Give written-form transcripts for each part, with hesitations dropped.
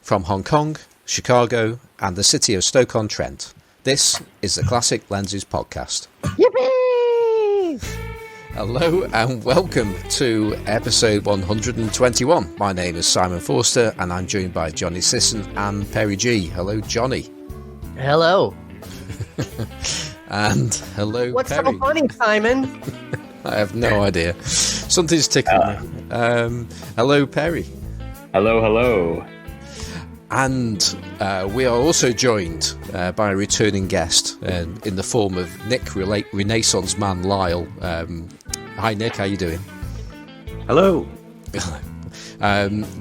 From Hong Kong, Chicago, and the city of Stoke-on-Trent, this is the Classic Lenses Podcast. Yippee! Hello and welcome to episode 121. My name is Simon Forster and I'm joined by Johnny Sisson and Perry G. Hello, Johnny. Hello. And hello, What's Perry. so funny, Simon? I have no idea. Something's tickling me. Hello, Perry. Hello. And we are also joined by a returning guest in the form of Nick, Renaissance man Lyle. Hi, Nick. How you doing? Hello.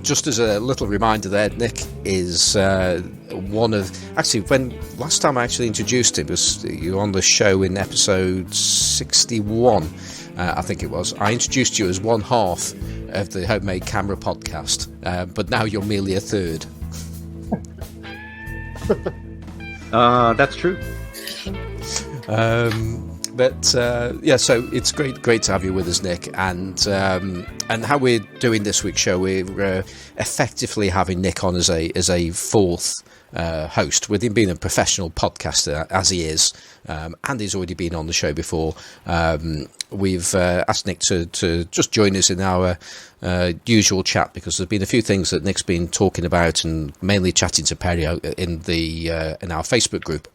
Just as a little reminder there, Nick is one of... Actually, when last time I actually introduced him, was you were on the show in episode 61, I think it was. I introduced you as one half of the Homemade Camera podcast, but now you're merely a third. That's true. So it's great to have you with us, Nick. And how we're doing this week's show, we're effectively having Nick on as a fourth host, with him being a professional podcaster as he is, and he's already been on the show before. We've asked Nick to just join us in our usual chat, because there's been a few things that Nick's been talking about, and mainly chatting to Perry in our Facebook group,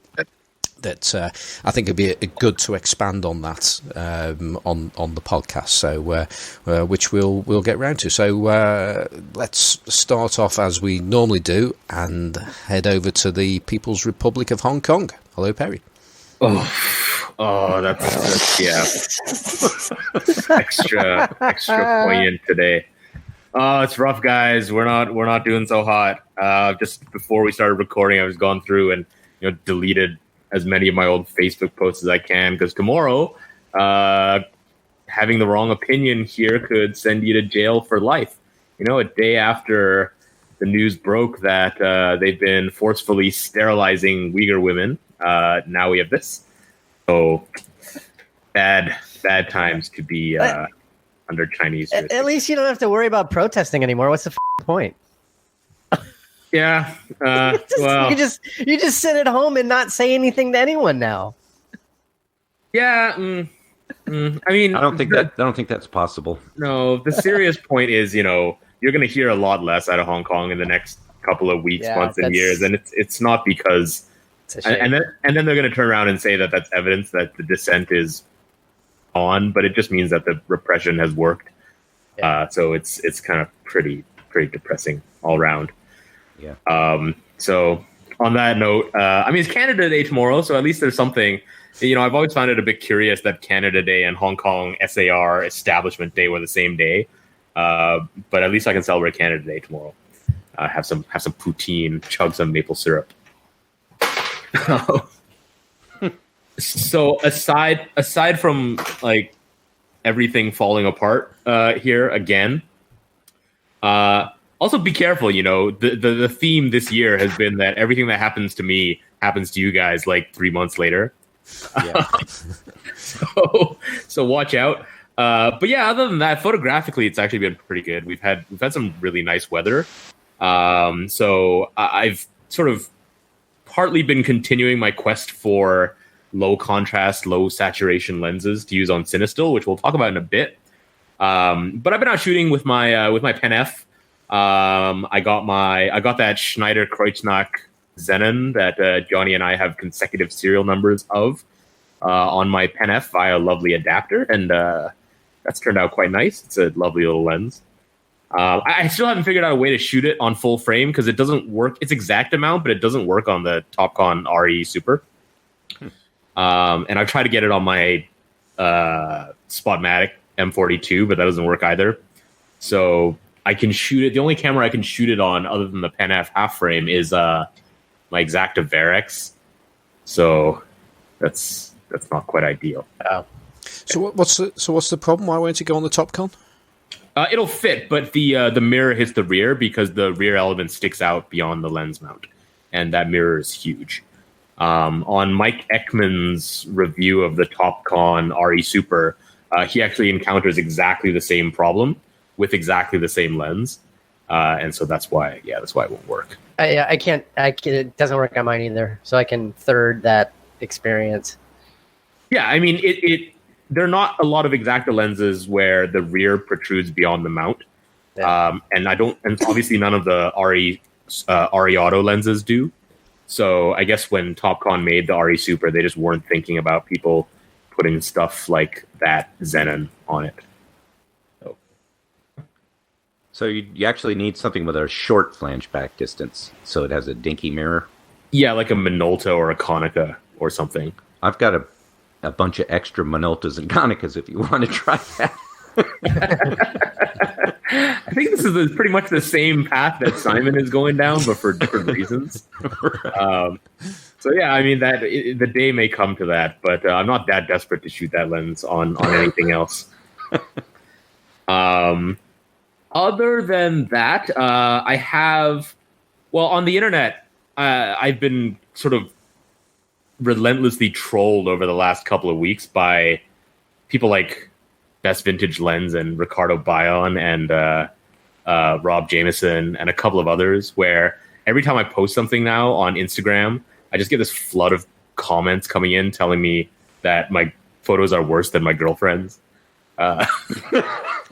that I think it'd be good to expand on that on the podcast. So which we'll get round to. So let's start off as we normally do and head over to the People's Republic of Hong Kong. Hello, Perry. Oh, that's yeah. extra poignant today. Oh, it's rough, guys. We're not doing so hot. Just before we started recording, I was going through and deleted as many of my old Facebook posts as I can, because tomorrow, having the wrong opinion here could send you to jail for life. A day after the news broke that they've been forcefully sterilizing Uyghur women, now we have this. So bad times to be under Chinese. At least you don't have to worry about protesting anymore. What's the point? Yeah. Well, you just sit at home and not say anything to anyone now. Yeah. I mean, I don't think that's possible. No, the serious point is, you're going to hear a lot less out of Hong Kong in the next couple of weeks, months, and years, and it's not because. And then they're going to turn around and say that that's evidence that the dissent is on, but it just means that the repression has worked. Yeah. So it's kind of pretty depressing all around. Yeah. So on that note, it's Canada Day tomorrow, so at least there's something. I've always found it a bit curious that Canada Day and Hong Kong SAR Establishment Day were the same day. But at least I can celebrate Canada Day tomorrow. Have some poutine, chug some maple syrup. So aside from like everything falling apart here again, also be careful. The theme this year has been that everything that happens to me happens to you guys like 3 months later. Yeah. So watch out. But yeah, other than that, photographically, it's actually been pretty good. We've had some really nice weather. So I've sort of partly been continuing my quest for low contrast, low saturation lenses to use on Cinestill, which we'll talk about in a bit. But I've been out shooting with my Pen F. I got that Schneider Kreuznach Xenon that Johnny and I have consecutive serial numbers of on my Pen F via a lovely adapter, and that's turned out quite nice. It's a lovely little lens. I still haven't figured out a way to shoot it on full frame, because it doesn't work. It's exact amount, but it doesn't work on the Topcon RE Super. And I've tried to get it on my Spotmatic M42, but that doesn't work either. So I can shoot it. The only camera I can shoot it on, other than the Pen F half frame, is my Exacta Varex. So that's not quite ideal. So what's the problem? Why won't it go on the Topcon? It'll fit, but the mirror hits the rear because the rear element sticks out beyond the lens mount, and that mirror is huge. On Mike Ekman's review of the Topcon RE Super, he actually encounters exactly the same problem with exactly the same lens. and so that's why it won't work. I can't. It doesn't work on mine either. So I can third that experience. Yeah, I mean, there are not a lot of Exacta lenses where the rear protrudes beyond the mount, and obviously none of the RE Auto lenses do. So I guess when Topcon made the RE Super, they just weren't thinking about people putting stuff like that Xenon on it. So you actually need something with a short flange back distance, so it has a dinky mirror. Yeah, like a Minolta or a Konica or something. I've got a bunch of extra Minoltas and Konicas if you want to try that. I think this is pretty much the same path that Simon is going down, but for different reasons. So yeah, I mean the day may come to that, but I'm not that desperate to shoot that lens on anything else. Other than that, I have, on the internet, I've been sort of relentlessly trolled over the last couple of weeks by people like Best Vintage Lens and Ricardo Bayon and Rob Jameson and a couple of others, where every time I post something now on Instagram, I just get this flood of comments coming in telling me that my photos are worse than my girlfriend's.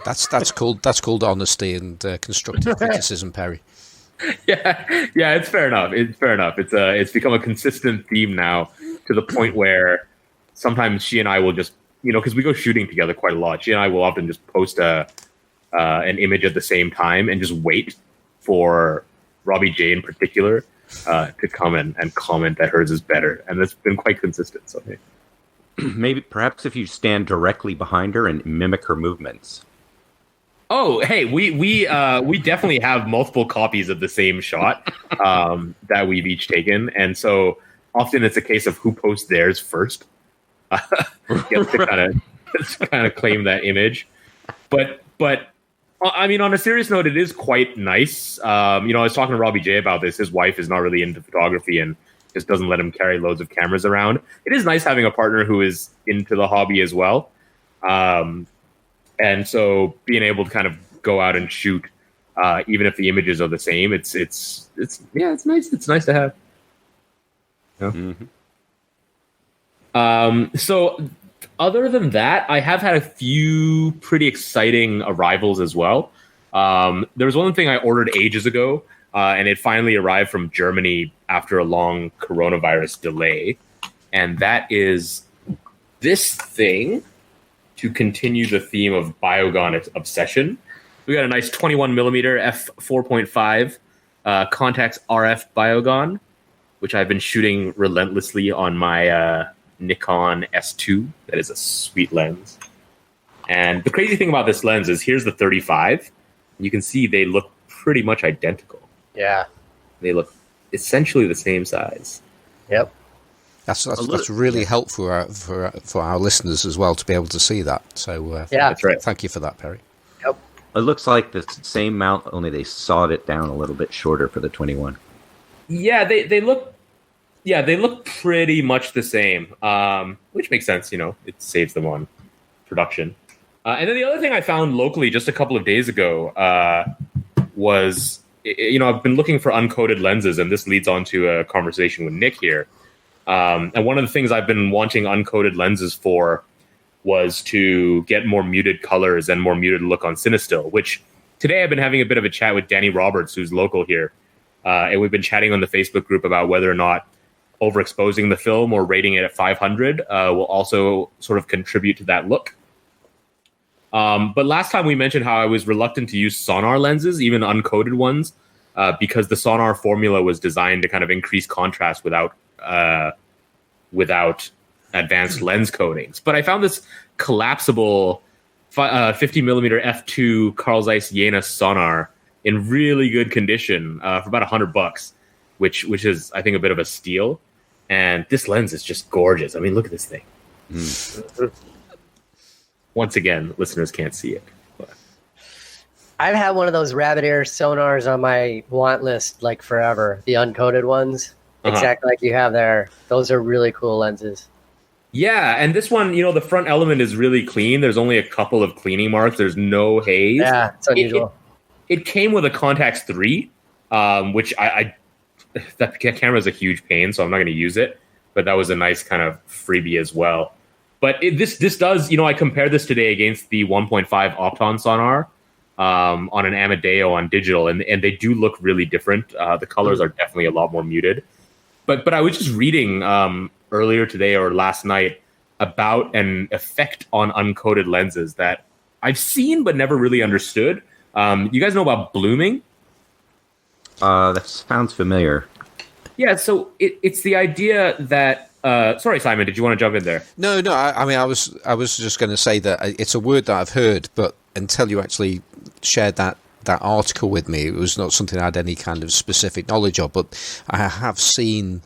That's called honesty and constructive criticism, Perry. Yeah, it's fair enough. It's become a consistent theme now, to the point where sometimes she and I will just, because we go shooting together quite a lot. She and I will often just post an image at the same time and just wait for Robbie J in particular to come and comment that hers is better, and that's been quite consistent. So maybe perhaps if you stand directly behind her and mimic her movements. Oh, hey, we definitely have multiple copies of the same shot that we've each taken, and so often it's a case of who posts theirs first. Gets to kind of claim that image, but I mean, on a serious note, it is quite nice. I was talking to Robbie J about this. His wife is not really into photography and just doesn't let him carry loads of cameras around. It is nice having a partner who is into the hobby as well. And so being able to kind of go out and shoot, even if the images are the same, it's nice. It's nice to have. Yeah. Mm-hmm. So other than that, I have had a few pretty exciting arrivals as well. There was one thing I ordered ages ago, and it finally arrived from Germany after a long coronavirus delay. And that is this thing, to continue the theme of Biogon obsession. We got a nice 21mm f4.5 Contax RF Biogon, which I've been shooting relentlessly on my Nikon S2. That is a sweet lens. And the crazy thing about this lens is, here's the 35. You can see they look pretty much identical. Yeah. They look essentially the same size. Yep. That's really helpful for our listeners as well, to be able to see that. So that's right. Thank you for that, Perry. Yep. It looks like the same mount, only they sawed it down a little bit shorter for the 21. Yeah, they look pretty much the same, which makes sense. It saves them on production. And then the other thing I found locally just a couple of days ago was, I've been looking for uncoated lenses, and this leads on to a conversation with Nick here. And one of the things I've been wanting uncoated lenses for was to get more muted colors and more muted look on Cinestill, which today I've been having a bit of a chat with Danny Roberts, who's local here. And we've been chatting on the Facebook group about whether or not overexposing the film or rating it at 500 will also sort of contribute to that look. But last time we mentioned how I was reluctant to use sonar lenses, even uncoated ones, because the sonar formula was designed to kind of increase contrast without advanced lens coatings. But I found this collapsible 50mm f2 KARL Zeiss Jena sonar in really good condition for about $100, which is, I think, a bit of a steal. And this lens is just gorgeous. I mean, look at this thing. Once again, listeners can't see it. But I've had one of those rabbit ear sonars on my want list like forever. The uncoated ones, exactly like you have there. Those are really cool lenses. Yeah, and this one, the front element is really clean. There's only a couple of cleaning marks. There's no haze. Yeah, it's unusual. it came with a Contax 3, which that camera is a huge pain, so I'm not going to use it. But that was a nice kind of freebie as well. But this does, I compared this today against the 1.5 Opton sonar on an Amadeo on digital, and they do look really different. The colors are definitely a lot more muted. But I was just reading earlier today or last night about an effect on uncoated lenses that I've seen but never really understood. You guys know about blooming? That sounds familiar. Yeah, so it's the idea that. Sorry, Simon, did you want to jump in there? No. I mean, I was just going to say that it's a word that I've heard, but until you actually shared that article with me, it was not something I had any kind of specific knowledge of. But I have seen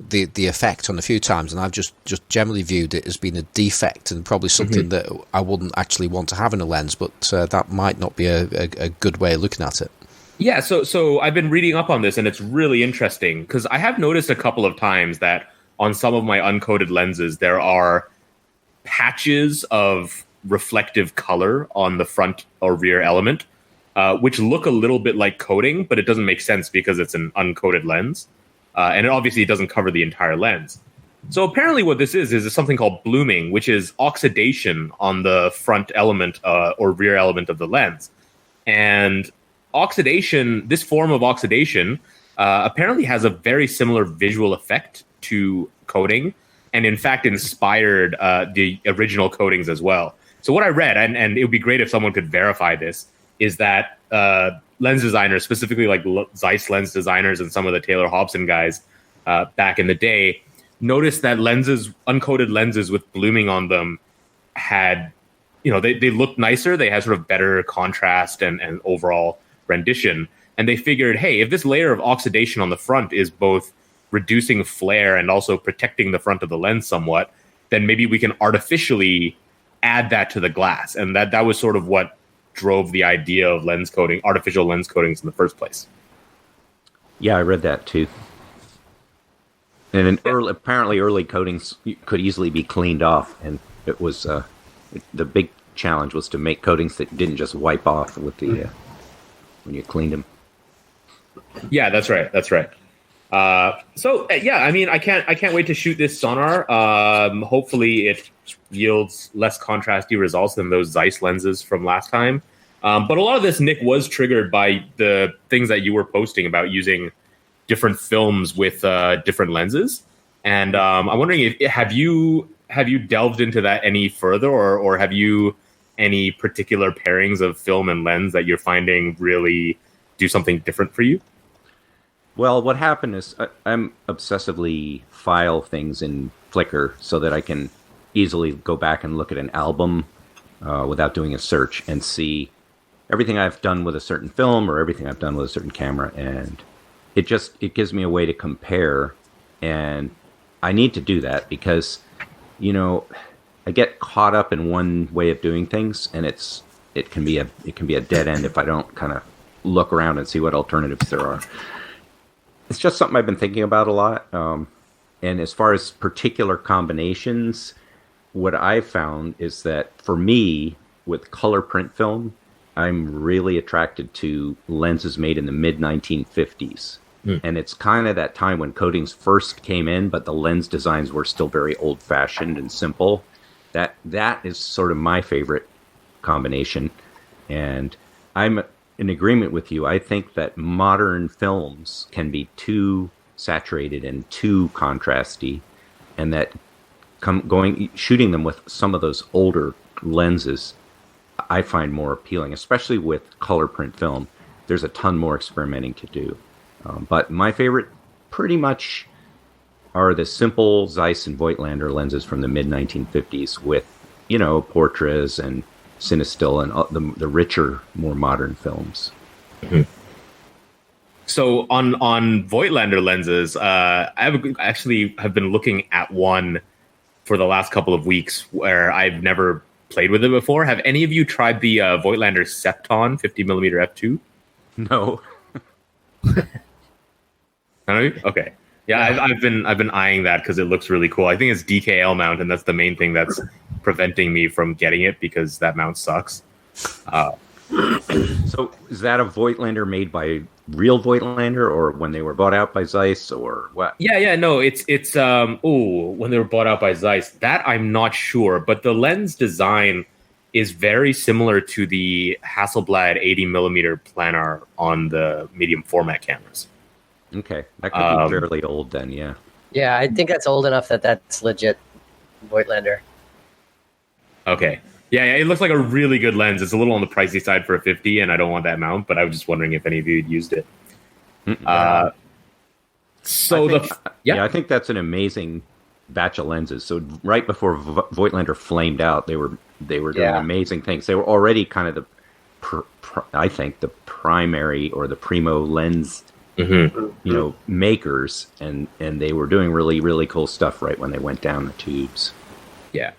the effect on a few times, and I've just generally viewed it as being a defect and probably something that I wouldn't actually want to have in a lens. But that might not be a good way of looking at it. Yeah, so I've been reading up on this, and it's really interesting because I have noticed a couple of times that on some of my uncoated lenses, there are patches of reflective color on the front or rear element, which look a little bit like coating, but it doesn't make sense because it's an uncoated lens. And it doesn't cover the entire lens. So apparently what this is something called blooming, which is oxidation on the front element or rear element of the lens. And oxidation, this form of oxidation, apparently has a very similar visual effect to coating, and in fact inspired the original coatings as well. So what I read, and it would be great if someone could verify this, is that lens designers, specifically like Zeiss lens designers and some of the Taylor Hobson guys back in the day, noticed that uncoated lenses with blooming on them had, they looked nicer. They had sort of better contrast and overall rendition. And they figured, hey, if this layer of oxidation on the front is both reducing flare and also protecting the front of the lens somewhat, then maybe we can artificially add that to the glass. And that was sort of what drove the idea of lens coating, artificial lens coatings in the first place. Yeah, I read that too. And apparently early coatings could easily be cleaned off, and it was the big challenge was to make coatings that didn't just wipe off with the when you cleaned them. Yeah, that's right. So I mean, I can't wait to shoot this sonar. Hopefully, it yields less contrasty results than those Zeiss lenses from last time. But a lot of this, Nick, was triggered by the things that you were posting about using different films with different lenses. And I'm wondering, have you delved into that any further, or have you any particular pairings of film and lens that you're finding really do something different for you? Well, what happened is I'm obsessively file things in Flickr so that I can easily go back and look at an album without doing a search and see everything I've done with a certain film or everything I've done with a certain camera. And it gives me a way to compare. And I need to do that because, I get caught up in one way of doing things, and it can be a dead end if I don't kind of look around and see what alternatives there are. It's just something I've been thinking about a lot. And as far as particular combinations, what I've found is that for me, with color print film, I'm really attracted to lenses made in the mid-1950s. And it's kind of that time when coatings first came in, but the lens designs were still very old-fashioned and simple. That is sort of my favorite combination. And I'm in agreement with you. I think that modern films can be too saturated and too contrasty, and that shooting them with some of those older lenses I find more appealing, especially with color print film. There's a ton more experimenting to do. But my favorite pretty much are the simple Zeiss and Voigtlander lenses from the mid-1950s with, Portraits and Cinestill and the richer, more modern films. Mm-hmm. So on Voigtlander lenses, I have been looking at one for the last couple of weeks where I've never played with it before. Have any of you tried the Voigtlander Septon 50mm f2? No. None of you? Okay. Yeah, I've been eyeing that because it looks really cool. I think it's DKL mount, and that's the main thing that's preventing me from getting it because that mount sucks. So is that a Voigtlander made by real Voigtlander, or when they were bought out by Zeiss, or what? Yeah, no, it's when they were bought out by Zeiss, that I'm not sure, but the lens design is very similar to the Hasselblad 80 millimeter planar on the medium format cameras. Okay, that could be fairly old then, yeah. Yeah, I think that's old enough that that's legit Voigtlander. Okay. Yeah, it looks like a really good lens. It's a little on the pricey side for a 50, and I don't want that mount, but I was just wondering if any of you had used it. I think that's an amazing batch of lenses. So right before Voigtlander flamed out, they were doing amazing things. They were already kind of I think the primary or the primo lens, makers, and they were doing really, really cool stuff right when they went down the tubes. Yeah,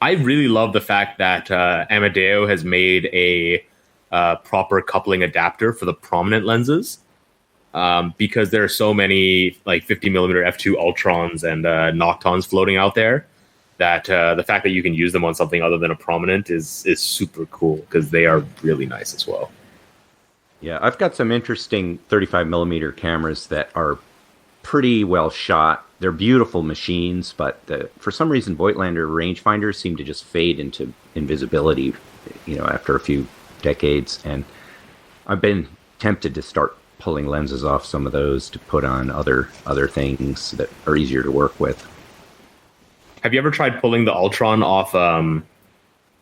I really love the fact that Amadeo has made a proper coupling adapter for the prominent lenses. Because there are so many like 50 millimeter f2 Ultrons and Noctons floating out there, that the fact that you can use them on something other than a prominent is super cool, because they are really nice as well. Yeah, I've got some interesting 35 millimeter cameras that are pretty well shot. They're beautiful machines, but for some reason Voigtlander rangefinders seem to just fade into invisibility, after a few decades. And I've been tempted to start pulling lenses off some of those to put on other things that are easier to work with. Have you ever tried pulling the Ultron off,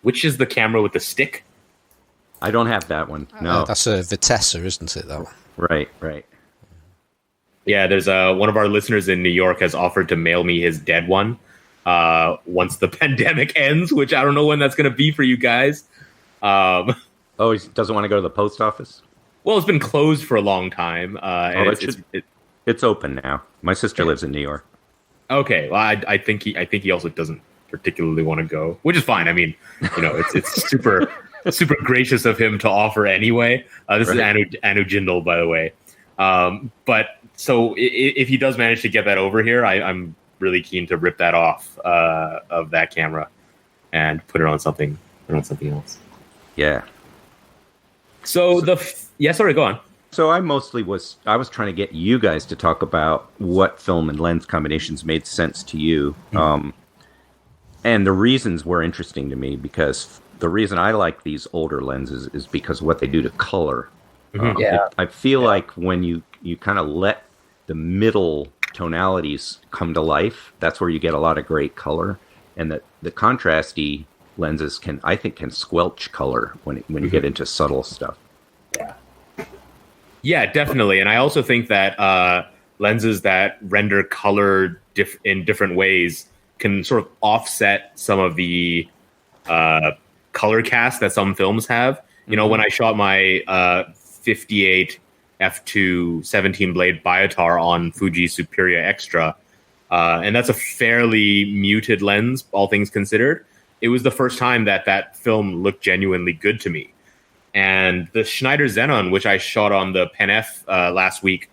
which is the camera with the stick? I don't have that one. No. That's a Vitessa, isn't it, that one? Right. Yeah, there's one of our listeners in New York has offered to mail me his dead one once the pandemic ends, which I don't know when that's going to be for you guys. He doesn't want to go to the post office? Well, it's been closed for a long time. It's open now. My sister lives in New York. Okay, well, I think he also doesn't particularly want to go, which is fine. I mean, it's super super gracious of him to offer anyway. This is Anu Jindal, by the way. But so if he does manage to get that over here, I'm really keen to rip that off of that camera and put it on something else. Yeah. So sorry, go on. So I was trying to get you guys to talk about what film and lens combinations made sense to you. Mm-hmm. And the reasons were interesting to me, because the reason I like these older lenses is because of what they do to color. Mm-hmm. I feel like when you kind of let the middle tonalities come to life, that's where you get a lot of great color. And the contrasty lenses can squelch color when you get into subtle stuff. Yeah, definitely. And I also think that lenses that render color in different ways can sort of offset some of the color cast that some films have. You know, when I shot my 58 f2 17 blade Biotar on Fuji Superior Extra, and that's a fairly muted lens, all things considered. It was the first time that film looked genuinely good to me. And the Schneider Xenon, which I shot on the Pen F last week,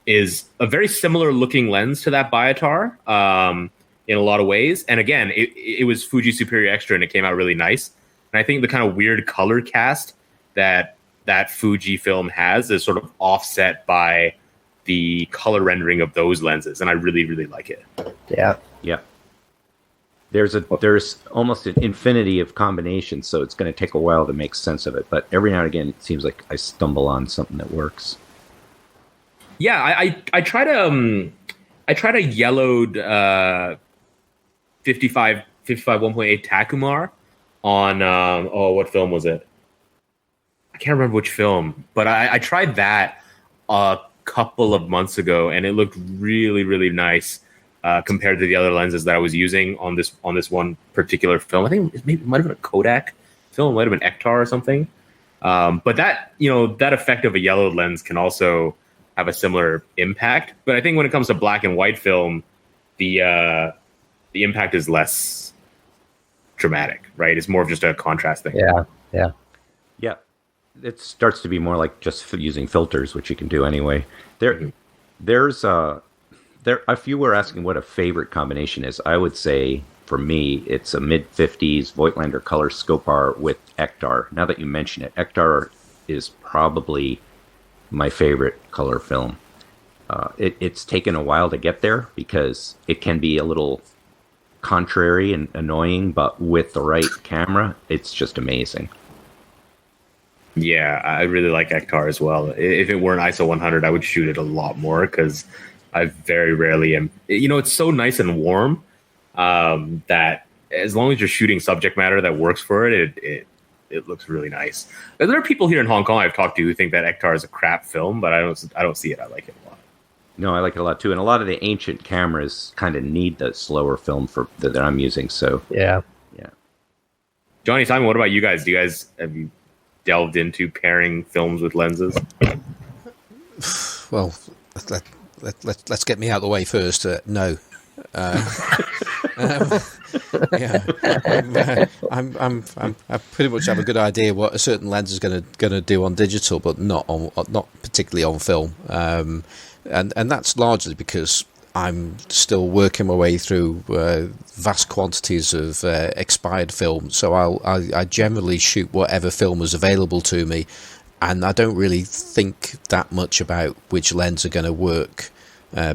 is a very similar looking lens to that Biotar in a lot of ways. And again, it was Fuji Superior Extra, and it came out really nice. And I think the kind of weird color cast that Fuji film has is sort of offset by the color rendering of those lenses, and I really, really like it. Yeah. There's almost an infinity of combinations, so it's going to take a while to make sense of it. But every now and again, it seems like I stumble on something that works. Yeah, I tried a yellowed 55 1.8 Takumar on what film was it? I can't remember which film, but I tried that a couple of months ago, and it looked really, really nice compared to the other lenses that I was using on this one particular film. I think it might have been a Kodak film, it might have been Ektar or something. But that effect of a yellowed lens can also have a similar impact. But I think when it comes to black and white film, the impact is less dramatic, right? It's more of just a contrast thing. Yeah. It starts to be more like just using filters, which you can do anyway. If you were asking what a favorite combination is, I would say for me, it's a mid-50s Voigtlander color Scopar with Ektar. Now that you mention it, Ektar is probably my favorite color film. It's taken a while to get there because it can be a little contrary and annoying, but with the right camera, it's just amazing. Yeah, I really like Ektar as well. If it weren't ISO 100, I would shoot it a lot more because I very rarely am. It's so nice and warm that as long as you're shooting subject matter that works for it looks really nice. There are people here in Hong Kong I've talked to who think that Ektar is a crap film, but I don't see it. I like it a lot. No, I like it a lot too, and a lot of the ancient cameras kind of need the slower film that I'm using. So yeah. Johnny, Simon, what about you guys? Have you delved into pairing films with lenses? Well, let's get me out of the way first. No. I pretty much have a good idea what a certain lens is going to do on digital, but not particularly on film. And that's largely because I'm still working my way through vast quantities of expired film. So I generally shoot whatever film is available to me, and I don't really think that much about which lens are going to work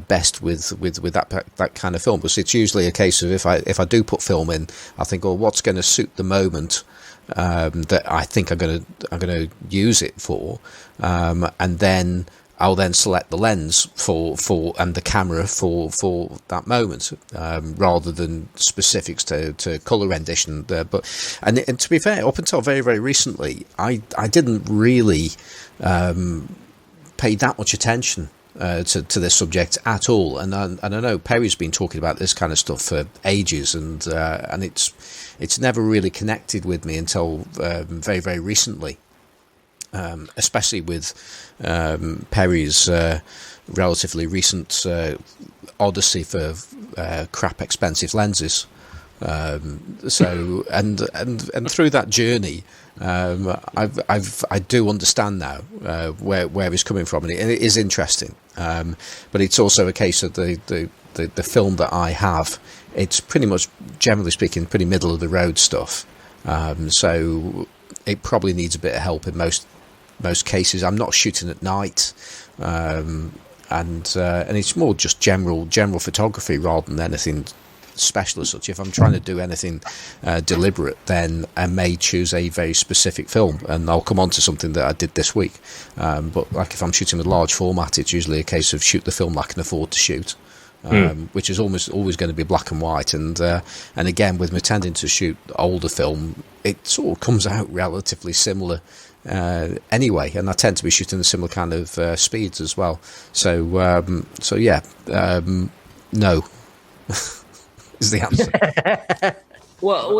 best with that kind of film, because it's usually a case of if I do put film in, I think, well, what's going to suit the moment that I think I'm going to use it for, and then I'll then select the lens for and the camera for that moment, rather than specifics to color rendition. And to be fair, up until very, very recently, I didn't really pay that much attention to this subject at all, and I know Perry's been talking about this kind of stuff for ages, and it's never really connected with me until very, very recently, especially with Perry's relatively recent odyssey for crap expensive lenses. So through that journey, I do understand now where he's coming from, and it is interesting. But it's also a case of the film that I have. It's pretty much, generally speaking, pretty middle of the road stuff. So it probably needs a bit of help in most cases. I'm not shooting at night, and it's more just general photography rather than anything special as such. If I'm trying to do anything deliberate, then I may choose a very specific film, and I'll come on to something that I did this week. But like if I'm shooting with large format, it's usually a case of shoot the film I can afford to shoot, which is almost always going to be black and white. And again, with me tending to shoot older film, it sort of comes out relatively similar anyway, and I tend to be shooting the similar kind of speeds as well. So no. Is the answer. Well,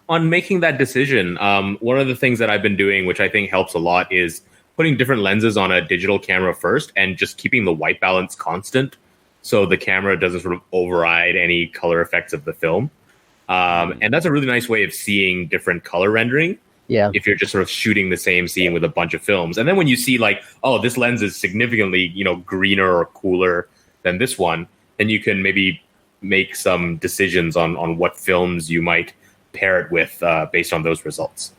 on making that decision, one of the things that I've been doing, which I think helps a lot, is putting different lenses on a digital camera first and just keeping the white balance constant, so the camera doesn't sort of override any color effects of the film. And that's a really nice way of seeing different color rendering. Yeah. If you're just sort of shooting the same scene with a bunch of films, and then when you see like, oh, this lens is significantly, greener or cooler than this one, then you can maybe make some decisions on what films you might pair it with based on those results.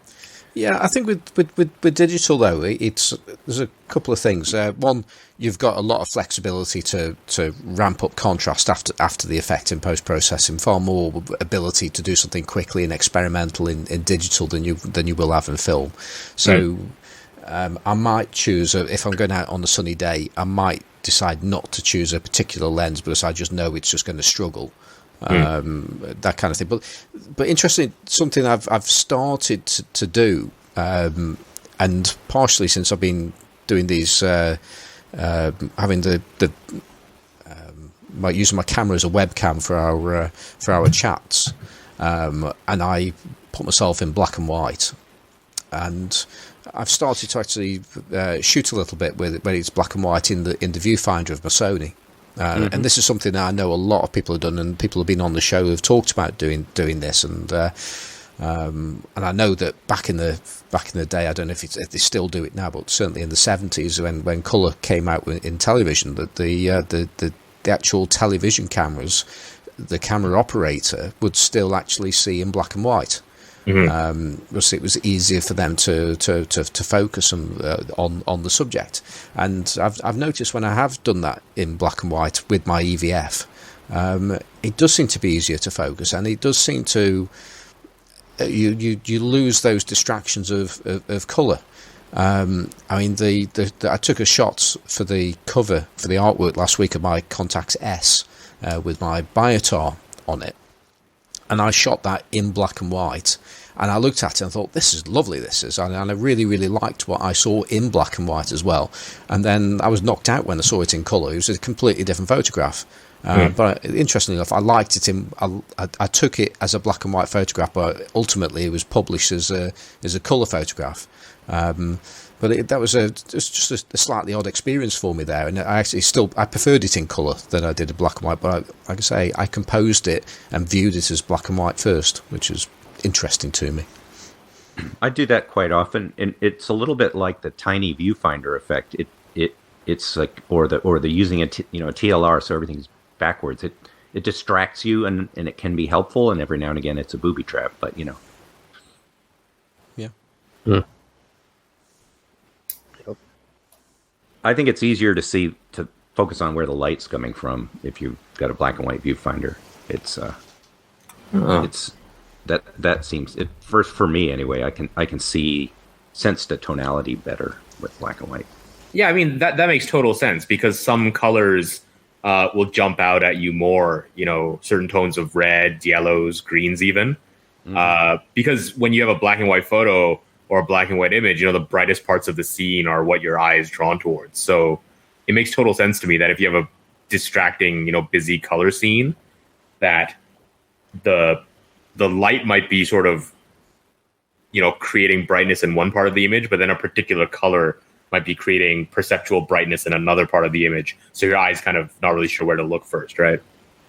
Yeah, I think with digital though, there's a couple of things. One, you've got a lot of flexibility to ramp up contrast after the effect in post processing. Far more ability to do something quickly and experimental in digital than you will have in film. So I might choose if I'm going out on a sunny day, I might decide not to choose a particular lens because I just know it's just going to struggle. That kind of thing. But interesting, something I've started to do, and partially since I've been doing these, having using my camera as a webcam for our chats, and I put myself in black and white, and I've started to actually shoot a little bit when it's black and white in the viewfinder of my Sony. And this is something that I know a lot of people have done, and people have been on the show who have talked about doing this. And I know that back in the day, I don't know if they still do it now, but certainly in the 70s when colour came out in television, that the actual television cameras the camera operator would still actually see in black and white. Because it was easier for them to focus on the subject. And I've noticed when I have done that in black and white with my EVF, it does seem to be easier to focus, and it does seem to you lose those distractions of colour. I mean, I took a shot for the cover for the artwork last week of my Contax S with my Biotar on it, and I shot that in black and white. And I looked at it and thought, this is lovely, this is. And I really, really liked what I saw in black and white as well. And then I was knocked out when I saw it in colour. It was a completely different photograph. But interestingly enough, I liked it I took it as a black and white photograph, but ultimately it was published as a colour photograph. But that was just a slightly odd experience for me there, and I preferred it in colour than I did in black and white. But like I say, I composed it and viewed it as black and white first, which is interesting to me. I do that quite often, and it's a little bit like the tiny viewfinder effect. It's like or the using a TLR, so everything's backwards. It distracts you, and it can be helpful, and every now and again it's a booby trap. But Yeah. I think it's easier to focus on where the light's coming from if you've got a black and white viewfinder. It's that seems it first for me anyway. I can sense the tonality better with black and white. Yeah, I mean that makes total sense because some colors will jump out at you more. Certain tones of reds, yellows, greens, even. Because when you have a black and white photo or a black and white image, the brightest parts of the scene are what your eye is drawn towards. So it makes total sense to me that if you have a distracting, busy color scene, that the light might be sort of, creating brightness in one part of the image, but then a particular color might be creating perceptual brightness in another part of the image. So your eye's kind of not really sure where to look first, right?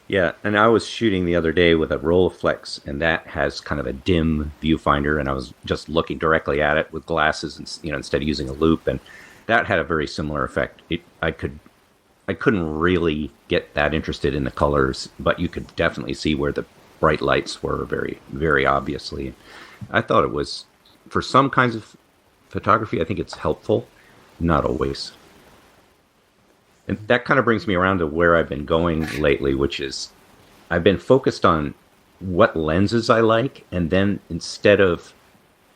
Yeah, and I was shooting the other day with a Rolleiflex, and that has kind of a dim viewfinder, and I was just looking directly at it with glasses, and instead of using a loop, and that had a very similar effect. I couldn't really get that interested in the colors, but you could definitely see where the bright lights were very, very obviously. I thought it was, for some kinds of photography, I think it's helpful, not always. And that kind of brings me around to where I've been going lately, which is I've been focused on what lenses I like, and then instead of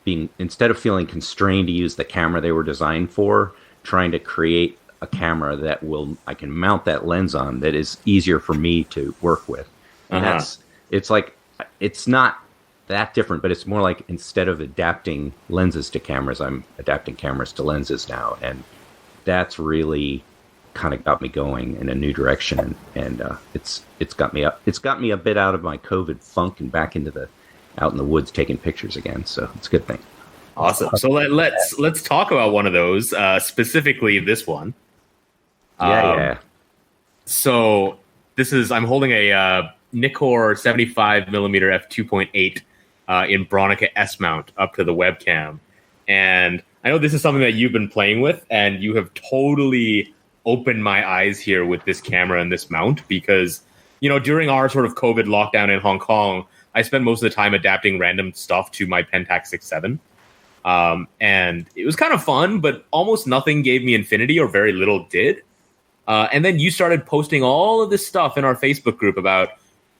feeling constrained to use the camera they were designed for, trying to create a camera that I can mount that lens on that is easier for me to work with. And it's not that different, but it's more like instead of adapting lenses to cameras, I'm adapting cameras to lenses now, and that's really kind of got me going in a new direction, and it's got me a bit out of my COVID funk and back out in the woods taking pictures again. So it's a good thing. Awesome. So let's talk about one of those, specifically this one. Yeah. So I'm holding a Nikkor 75mm f2.8 in Bronica S mount up to the webcam, and I know this is something that you've been playing with, and you have totally opened my eyes here with this camera and this mount, because during our sort of COVID lockdown in Hong Kong, I spent most of the time adapting random stuff to my Pentax 6.7, and it was kind of fun, but almost nothing gave me infinity, or very little did. And then you started posting all of this stuff in our Facebook group about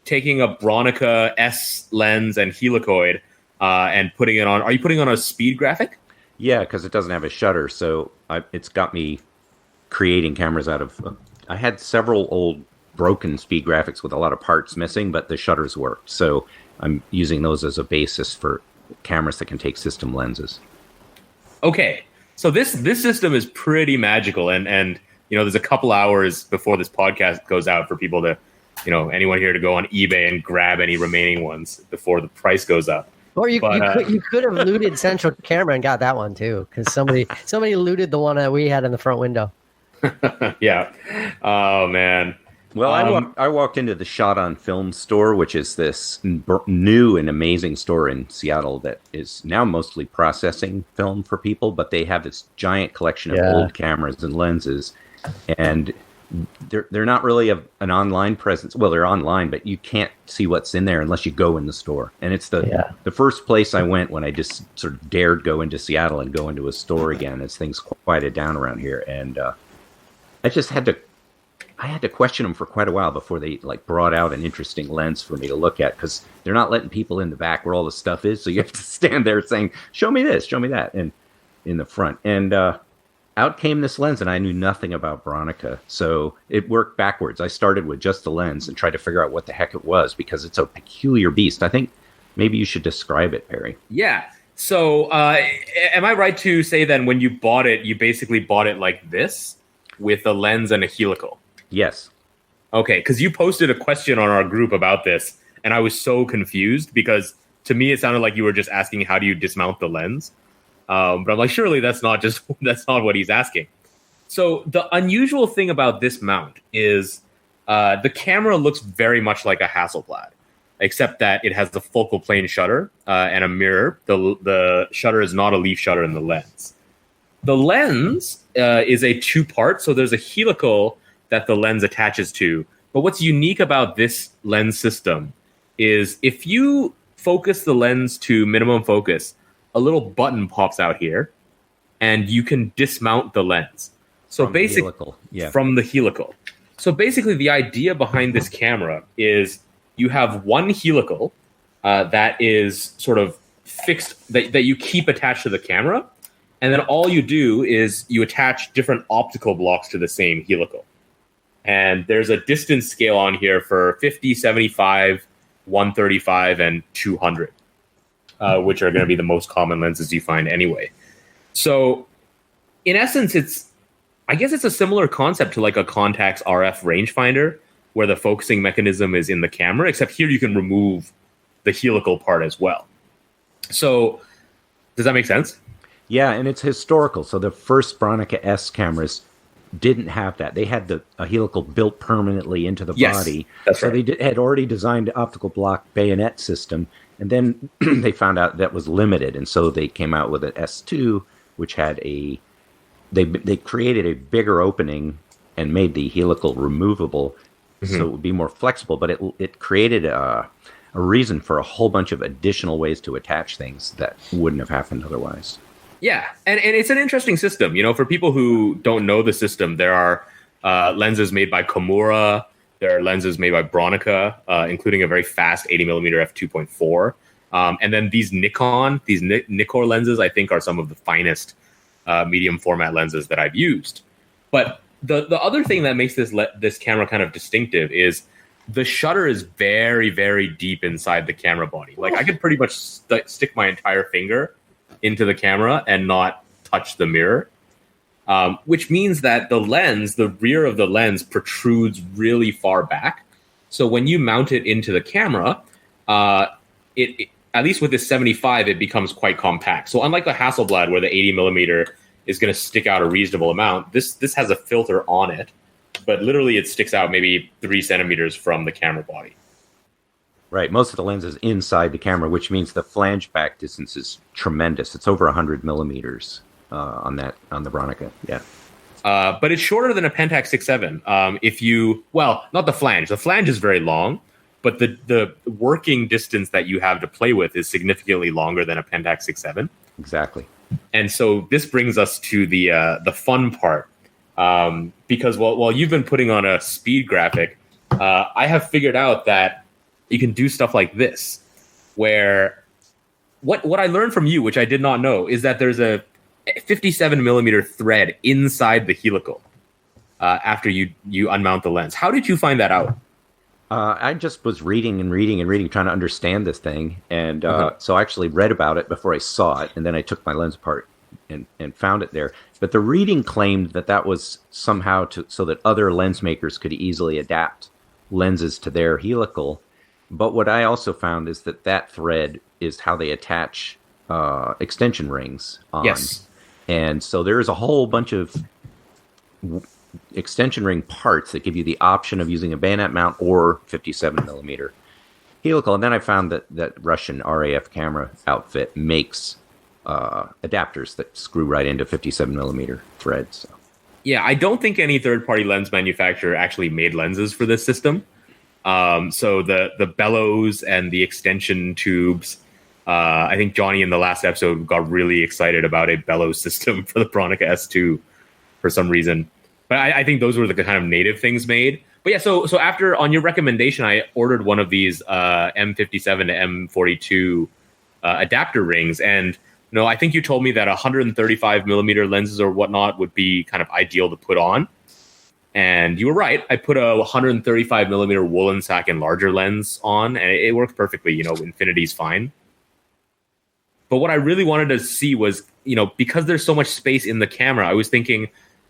taking a Bronica S lens and helicoid and putting it on. Are you putting on a speed graphic? Yeah, because it doesn't have a shutter, so it's got me creating cameras out of. I had several old broken speed graphics with a lot of parts missing, but the shutters worked. So I'm using those as a basis for cameras that can take system lenses. Okay, so this system is pretty magical, and there's a couple hours before this podcast goes out for people to, anyone here to go on eBay and grab any remaining ones before the price goes up. Or you could have looted Central Camera and got that one too, because somebody looted the one that we had in the front window. Yeah. Oh man. Well, I walked into the Shot on Film store, which is this new and amazing store in Seattle that is now mostly processing film for people, but they have this giant collection of old cameras and lenses. And they're not really an online presence. Well, they're online, but you can't see what's in there unless you go in the store. And it's the first place I went when I just sort of dared go into Seattle and go into a store again as things quieted down around here. And I just had to question them for quite a while before they like brought out an interesting lens for me to look at, because they're not letting people in the back where all the stuff is. So you have to stand there saying, show me this, show me that, and in the front. And out came this lens, and I knew nothing about Bronica. So it worked backwards. I started with just the lens and tried to figure out what the heck it was, because it's a peculiar beast. I think maybe you should describe it, Perry. Yeah. So am I right to say then when you bought it, you basically bought it like this with a lens and a helical? Yes. Okay, because you posted a question on our group about this, and I was so confused because to me it sounded like you were just asking how do you dismount the lens. But I'm like, surely that's not what he's asking. So the unusual thing about this mount is the camera looks very much like a Hasselblad, except that it has the focal plane shutter and a mirror. The shutter is not a leaf shutter in the lens. The lens is a two-part, so there's a helical that the lens attaches to. But what's unique about this lens system is if you focus the lens to minimum focus, a little button pops out here, and you can dismount the lens. So basically, from the helical. So basically, the idea behind this camera is you have one helical that is sort of fixed, that you keep attached to the camera, and then all you do is you attach different optical blocks to the same helical. And there's a distance scale on here for 50, 75, 135, and 200. Which are going to be the most common lenses you find anyway. So in essence, I guess it's a similar concept to like a Contax RF rangefinder where the focusing mechanism is in the camera, except here you can remove the helical part as well. So does that make sense? Yeah, and it's historical. So the first Bronica S cameras didn't have that. They had a helical built permanently into the body. That's right. So they had already designed an optical block bayonet system. And then they found out that was limited, and so they came out with an S2, which had they created a bigger opening and made the helical removable, so it would be more flexible. But it created a reason for a whole bunch of additional ways to attach things that wouldn't have happened otherwise. Yeah, and it's an interesting system. You know, for people who don't know the system, there are lenses made by Komura. There are lenses made by Bronica, including a very fast 80mm f2.4. And then these Nikkor lenses, I think, are some of the finest medium format lenses that I've used. But the other thing that makes this camera kind of distinctive is the shutter is very, very deep inside the camera body. Like I could pretty much stick my entire finger into the camera and not touch the mirror. Which means that the rear of the lens protrudes really far back. So when you mount it into the camera, it at least with this 75, it becomes quite compact. So unlike the Hasselblad, where the 80mm is going to stick out a reasonable amount, this has a filter on it, but literally it sticks out maybe 3 centimeters from the camera body. Right. Most of the lens is inside the camera, which means the flange back distance is tremendous. It's over 100 millimeters. On the Bronica, yeah. But it's shorter than a Pentax 6.7. Not the flange. The flange is very long, but the working distance that you have to play with is significantly longer than a Pentax 6.7. Exactly. And so this brings us to the fun part, because while you've been putting on a speed graphic, I have figured out that you can do stuff like this, where what I learned from you, which I did not know, is that there's a 57mm thread inside the helical after you unmount the lens. How did you find that out? I just was reading, trying to understand this thing. And so I actually read about it before I saw it. And then I took my lens apart and found it there. But the reading claimed that was somehow so that other lens makers could easily adapt lenses to their helical. But what I also found is that thread is how they attach extension rings on. Yes. And so there is a whole bunch of extension ring parts that give you the option of using a bayonet mount or 57mm helical. And then I found that Russian RAF camera outfit makes adapters that screw right into 57mm threads. So. Yeah, I don't think any third-party lens manufacturer actually made lenses for this system. So the bellows and the extension tubes, I think Johnny in the last episode got really excited about a bellows system for the Bronica S2 for some reason. But I think those were the kind of native things made. But yeah, so after, on your recommendation, I ordered one of these M57 to M42 adapter rings. And I think you told me that 135 millimeter lenses or whatnot would be kind of ideal to put on. And you were right. I put a 135 millimeter woolen sack and larger lens on, and it works perfectly. Infinity's fine. But what I really wanted to see was, because there's so much space in the camera, I was thinking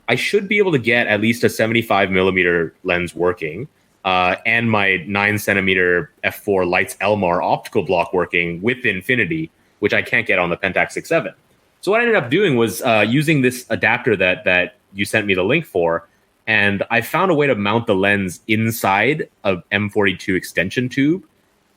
I should be able to get at least a 75 millimeter lens working, and my 9 centimeter f4 Lights Elmar optical block working with infinity, which I can't get on the Pentax 6.7. So what I ended up doing was using this adapter that you sent me the link for, and I found a way to mount the lens inside a M42 extension tube.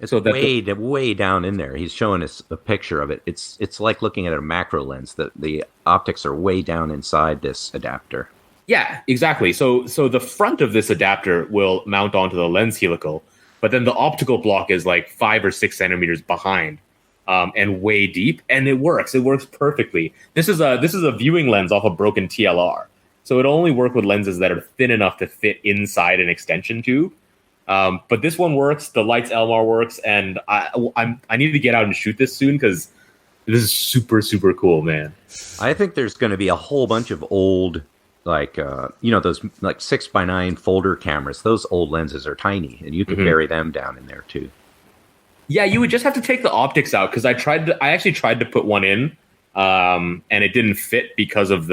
It's way down in there. He's showing us a picture of it. It's like looking at a macro lens. The optics are way down inside this adapter. Yeah, exactly. So the front of this adapter will mount onto the lens helical, but then the optical block is like 5 or 6 centimeters behind, and way deep, and it works. It works perfectly. This is a viewing lens off a broken TLR, so it'll only work with lenses that are thin enough to fit inside an extension tube. But this one works. The Lights Elmar works, and I need to get out and shoot this soon because this is super, super cool, man. I think there's going to be a whole bunch of old, like those like 6x9 folder cameras. Those old lenses are tiny, and you can bury them down in there too. Yeah, you would just have to take the optics out because I actually tried to put one in, and it didn't fit because of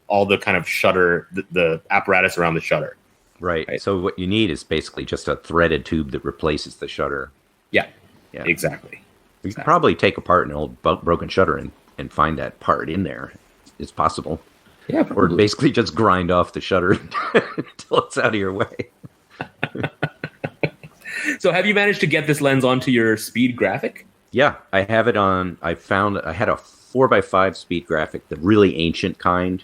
all the kind of shutter, the apparatus around the shutter. Right. So what you need is basically just a threaded tube that replaces the shutter. Yeah. Exactly. You can probably take apart an old broken shutter and find that part in there. It's possible. Yeah, probably. Or basically just grind off the shutter until it's out of your way. So have you managed to get this lens onto your speed graphic? Yeah, I have it on. I had a 4x5 speed graphic, the really ancient kind,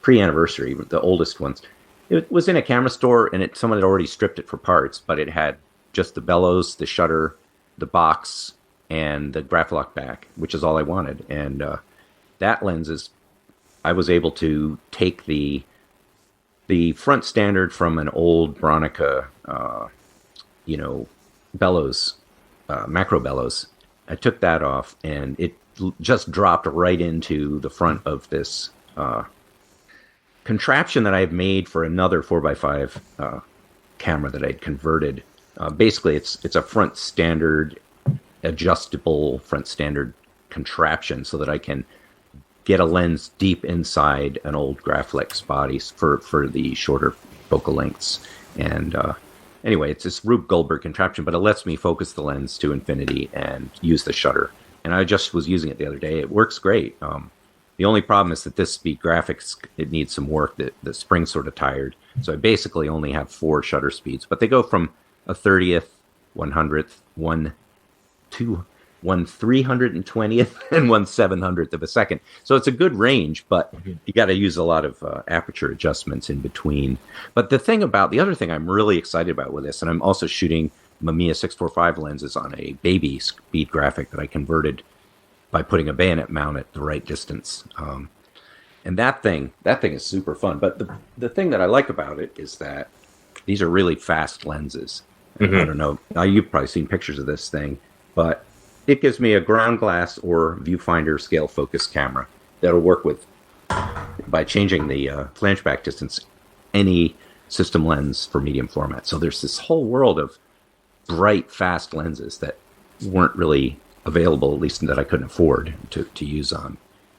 pre-anniversary, the oldest ones. It was in a camera store, and someone had already stripped it for parts, but it had just the bellows, the shutter, the box, and the Graphilock back, which is all I wanted. And that lens I was able to take the front standard from an old Bronica, bellows, macro bellows. I took that off, and it just dropped right into the front of this contraption that I've made for another 4x5 camera that I'd converted. Basically, it's a front standard, adjustable front standard contraption so that I can get a lens deep inside an old Graflex body for the shorter focal lengths. And anyway, it's this Rube Goldberg contraption, but it lets me focus the lens to infinity and use the shutter. And I just was using it the other day. It works great. The only problem is that this speed graphics, it needs some work. The spring's sort of tired. So I basically only have 4 shutter speeds, but they go from a 30th, 100th, 1 320th, and 1 700th of a second. So it's a good range, but you got to use a lot of aperture adjustments in between. But the other thing I'm really excited about with this, and I'm also shooting Mamiya 645 lenses on a baby speed graphic that I converted by putting a bayonet mount at the right distance. And that thing is super fun. But the thing that I like about it is that these are really fast lenses. I don't know. You've probably seen pictures of this thing, but it gives me a ground glass or viewfinder scale focus camera that'll work with, by changing the flange back distance, any system lens for medium format. So there's this whole world of bright, fast lenses that weren't really available, at least that I couldn't afford to use on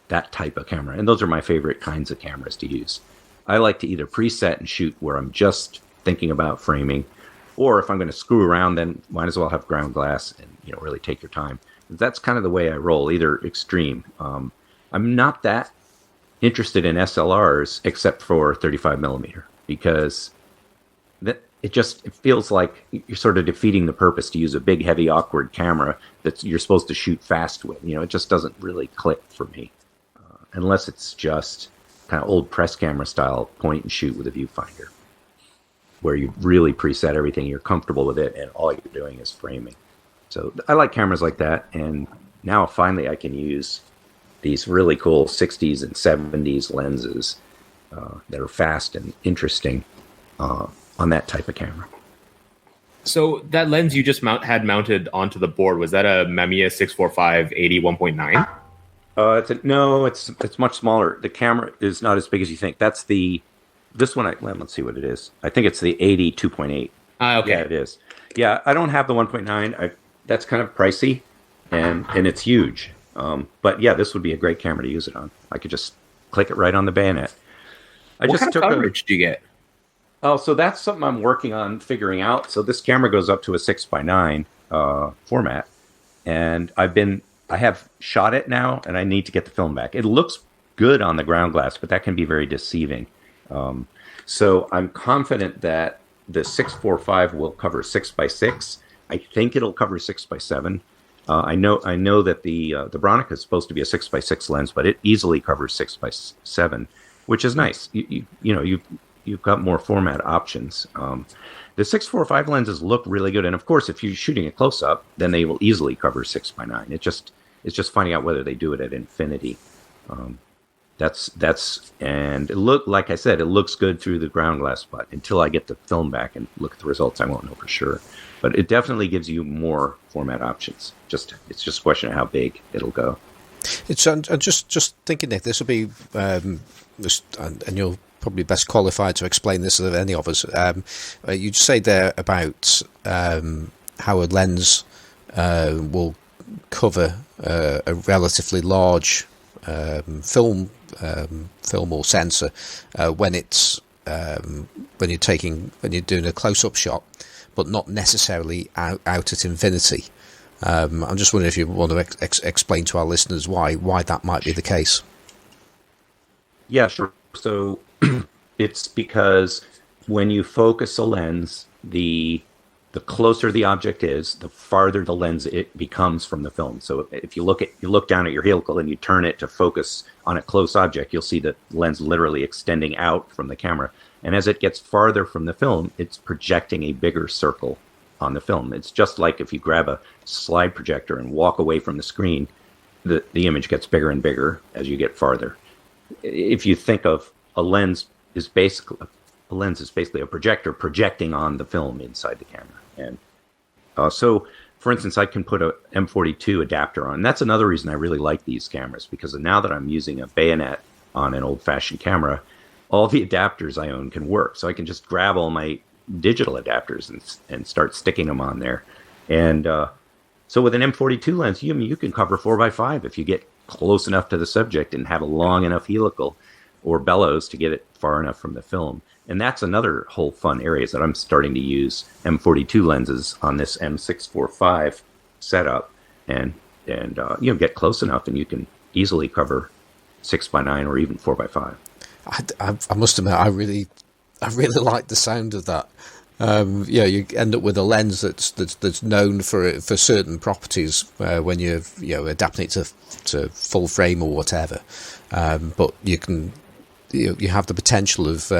that type of camera. And those are my favorite kinds of cameras to use. I like to either preset and shoot where I'm just thinking about framing, or if I'm going to screw around, then might as well have ground glass and really take your time. That's kind of the way I roll, either extreme. I'm not that interested in SLRs except for 35 millimeter, because it feels like you're sort of defeating the purpose to use a big, heavy, awkward camera that you're supposed to shoot fast with. It just doesn't really click for me, unless it's just kind of old press camera style point and shoot with a viewfinder, where you really preset everything, you're comfortable with it, and all you're doing is framing. So I like cameras like that, and now finally I can use these really cool 60s and 70s lenses that are fast and interesting on that type of camera. So that lens you just had mounted onto the board, was that a Mamiya 645 80 1.9? It's much smaller. The camera is not as big as you think. That's this one. Let's see what it is. I think it's the 80 2.8. Okay. Yeah, it is. Yeah, I don't have the 1.9. That's kind of pricey, and it's huge. But yeah, this would be a great camera to use it on. I could just click it right on the bayonet. What kind of coverage do you get? Oh, so that's something I'm working on figuring out. So this camera goes up to a 6:9 format, and I have shot it now, and I need to get the film back. It looks good on the ground glass, but that can be very deceiving. So I'm confident that the 645 will cover 6x6. I think it'll cover 6x7. I know that the Bronica is supposed to be a 6x6 lens, but it easily covers 6x7, which is nice. You've got more format options. The 645 lenses look really good, and of course, if you're shooting a close up, then they will easily cover 6x9. It's just finding out whether they do it at infinity. And like I said, it looks good through the ground glass, but until I get the film back and look at the results, I won't know for sure. But it definitely gives you more format options. It's just a question of how big it'll go. I'm just thinking, Nick, this will be, and you're probably best qualified to explain this than any of us. You just say there about how a lens will cover a relatively large film or sensor when you're doing a close-up shot, but not necessarily out at infinity. I'm just wondering if you want to explain to our listeners why that might be the case. Yeah, sure. So it's because when you focus a lens, the closer the object is, the farther the lens it becomes from the film. So if you look down at your helical and you turn it to focus on a close object, you'll see the lens literally extending out from the camera. And as it gets farther from the film, it's projecting a bigger circle on the film. It's just like if you grab a slide projector and walk away from the screen, the image gets bigger and bigger as you get farther. If you think of a lens is basically a projector projecting on the film inside the camera. And so, for instance, I can put a M42 adapter on. That's another reason I really like these cameras, because now that I'm using a bayonet on an old-fashioned camera, all the adapters I own can work. So I can just grab all my digital adapters and start sticking them on there. And so with an M42 lens, you can cover 4x5 if you get close enough to the subject and have a long enough helical or bellows to get it far enough from the film. And that's another whole fun area, is that I'm starting to use M42 lenses on this M645 setup, and get close enough and you can easily cover 6x9 or even 4x5. I must admit, I really like the sound of that. You end up with a lens that's known for certain properties when you're adapting it to full frame or whatever, but you have the potential of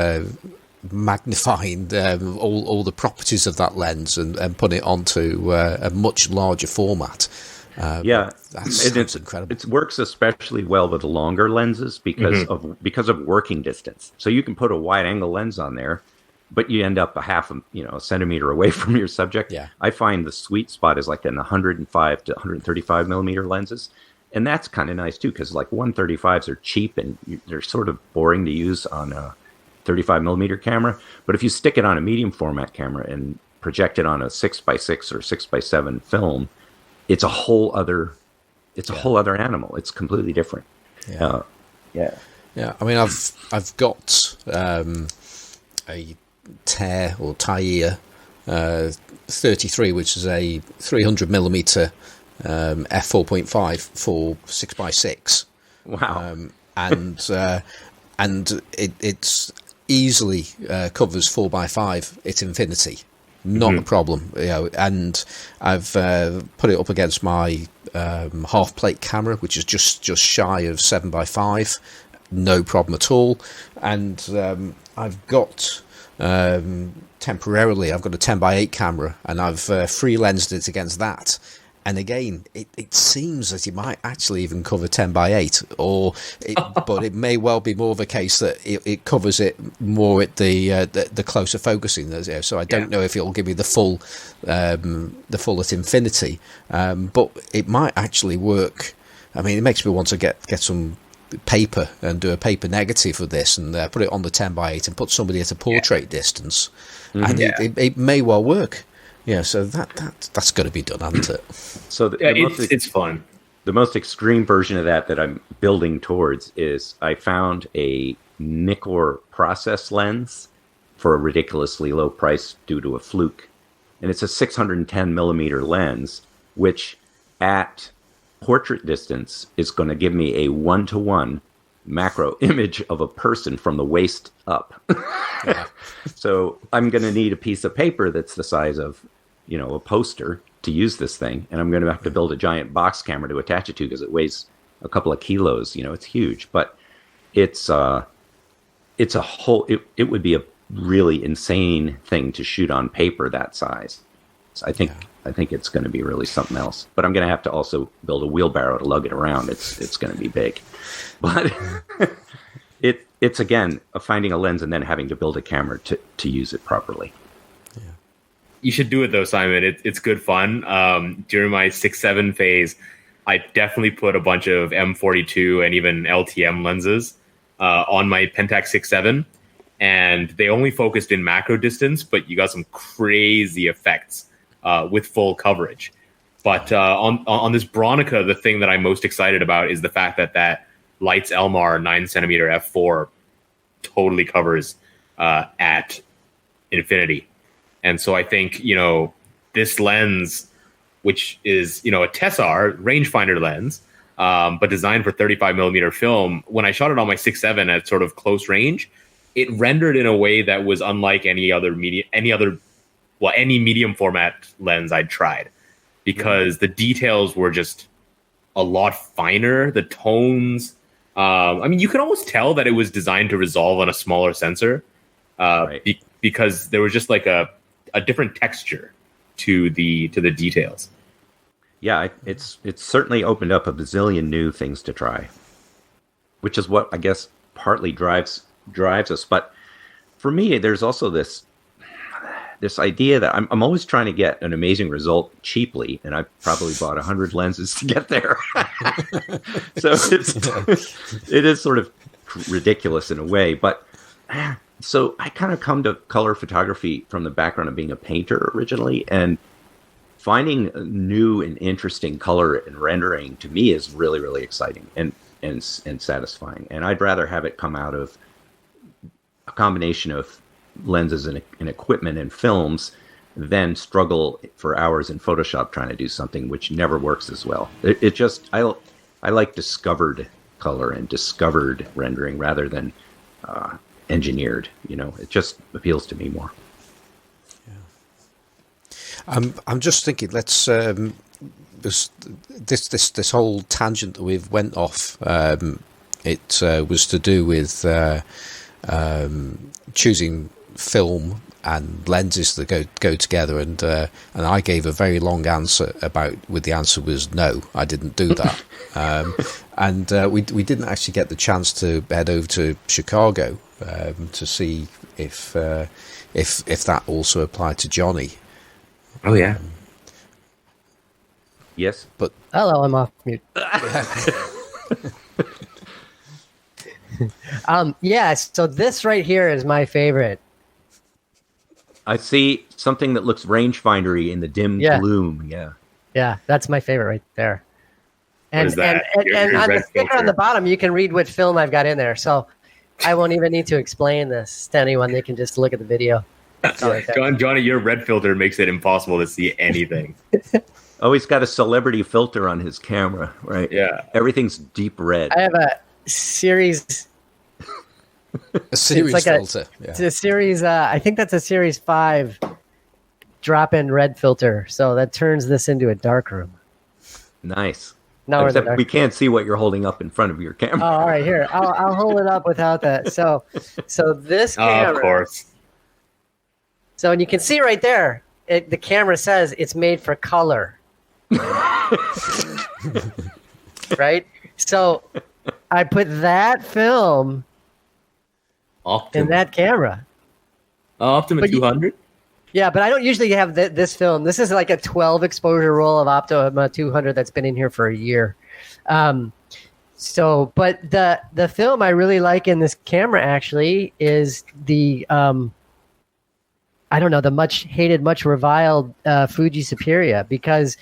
magnifying all the properties of that lens and putting it onto a much larger format. That's incredible. It works especially well with the longer lenses because of working distance. So you can put a wide angle lens on there, but you end up a centimeter away from your subject. Yeah. I find the sweet spot is like in the 105 to 135 millimeter lenses. And that's kind of nice too, because like 135s are cheap and they're sort of boring to use on a 35 millimeter camera. But if you stick it on a medium format camera and project it on a 6x6 or 6x7 film, it's a whole other animal. It's completely different. Yeah. I mean, I've got a Taiya 33, which is a 300 millimeter f4.5 for 6x6. Wow. And it's easily covers 4x5 at infinity. Not a problem, and I've put it up against my half plate camera, which is just shy of 7x5, no problem at all. And I've got temporarily, I've got a 10x8 camera, and I've free lensed it against that. And again, it seems that you might actually even cover 10x8, but it may well be more of a case that it covers it more at the closer focusing. So I don't know if it'll give you the full at infinity, but it might actually work. I mean, it makes me want to get some paper and do a paper negative of this and put it on the 10x8 and put somebody at a portrait distance, and it may well work. Yeah, so that's got to be done, hasn't it? So it's fun. The most extreme version of that I'm building towards is I found a Nikkor process lens for a ridiculously low price due to a fluke, and it's a 610 millimeter lens, which at portrait distance is going to give me a 1-to-1 macro image of a person from the waist up. So I'm going to need a piece of paper that's the size of, a poster to use this thing, and I'm going to have to build a giant box camera to attach it to because it weighs a couple of kilos. It's huge, but it's a whole. It would be a really insane thing to shoot on paper that size. So I think it's going to be really something else. But I'm going to have to also build a wheelbarrow to lug it around. It's going to be big, but it's again finding a lens and then having to build a camera to use it properly. You should do it though, Simon. It's good fun. During my 6-7 phase, I definitely put a bunch of M42 and even LTM lenses on my Pentax 6-7, and they only focused in macro distance, but you got some crazy effects with full coverage. But on this Bronica, the thing that I'm most excited about is the fact that Lights Elmar 9cm f4 totally covers at infinity. And so I think, this lens, which is, a Tessar rangefinder lens, but designed for 35 millimeter film, when I shot it on my 6-7 at sort of close range, it rendered in a way that was unlike any medium format lens I'd tried, because the details were just a lot finer. The tones, you can almost tell that it was designed to resolve on a smaller sensor, right. Because there was just like a different texture to the details. Yeah, it's certainly opened up a bazillion new things to try, which is what I guess partly drives us. But for me, there's also this idea that I'm always trying to get an amazing result cheaply, and I've probably bought 100 lenses to get there. So it is sort of ridiculous in a way, but. So I kind of come to color photography from the background of being a painter originally, and finding new and interesting color and rendering to me is really, really exciting and satisfying. And I'd rather have it come out of a combination of lenses and equipment and films than struggle for hours in Photoshop trying to do something which never works as well. I like discovered color and discovered rendering rather than engineered. It just appeals to me more. I'm just thinking, let's this whole tangent that we've went off. It was to do with choosing film and lenses that go together, and I gave a very long answer the answer was no, I didn't do that. And we didn't actually get the chance to head over to Chicago to see if that also applied to Johnny. Oh yeah. Yes, but hello, I'm off mute. Yeah. So this right here is my favorite. I see something that looks rangefindery in the dim gloom. Yeah, that's my favorite right there. And what is that? And on the sticker on the bottom, you can read what film I've got in there. So I won't even need to explain this to anyone. They can just look at the video. Johnny, your red filter makes it impossible to see anything. Oh, he's got a celebrity filter on his camera, right? Yeah. Everything's deep red. I have a series... A series filter. It's a series. I think that's a series 5 drop-in red filter. So that turns this into a dark room. Nice. Now we're in the Except dark. we can't see what you're holding up in front of your camera. Oh, all right, here. I'll hold it up without that. So this camera. Of course. So and you can see right there, the camera says it's made for color. Right? So I put that film in that camera. Optima But 200? Yeah, but I don't usually have this film. This is like a 12 exposure roll of Optima 200 that's been in here for a year. But the film I really like in this camera actually is the I don't know, the much hated, much reviled Fuji Superia, because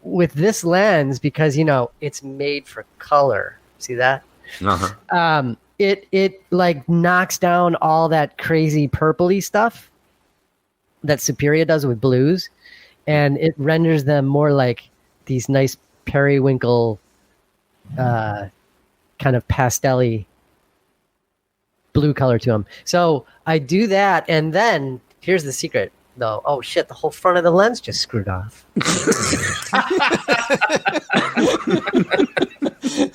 with this lens, because it's made for color. See that? Uh-huh. It like knocks down all that crazy purpley stuff that Superia does with blues, and it renders them more like these nice periwinkle kind of pastel-y blue color to them. So I do that, and then here's the secret though. Oh shit, the whole front of the lens just screwed off.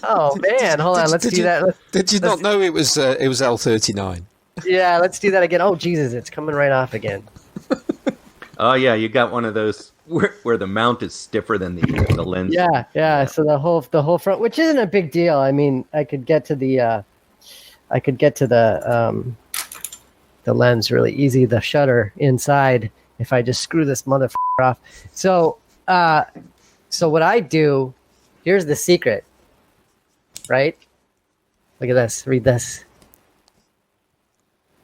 Oh man, hold on, let's do that. Did you not know it was L39? Yeah, let's do that again. Oh Jesus, it's coming right off again. Oh yeah, you got one of those where the mount is stiffer than the lens. Yeah. So the whole front, which isn't a big deal. I mean, I could get to the lens really easy. The shutter inside, if I just screw this motherfucker off. So what I do, here's the secret. Right? Look at this. Read this.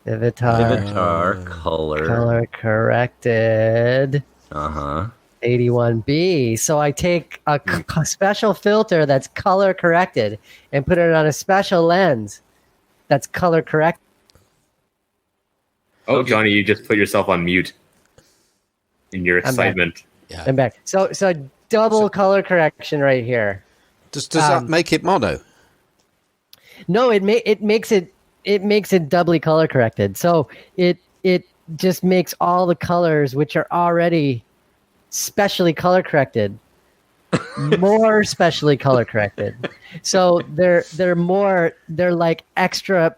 Vivitar color corrected. 81B. So I take a special filter that's color corrected and put it on a special lens that's color correct. Oh, Johnny, you just put yourself on mute in your excitement. Yeah. I'm back. So double color correction right here. Does that make it mono? No, it makes it doubly color corrected. So it just makes all the colors, which are already specially color corrected, more specially color corrected. So they're like extra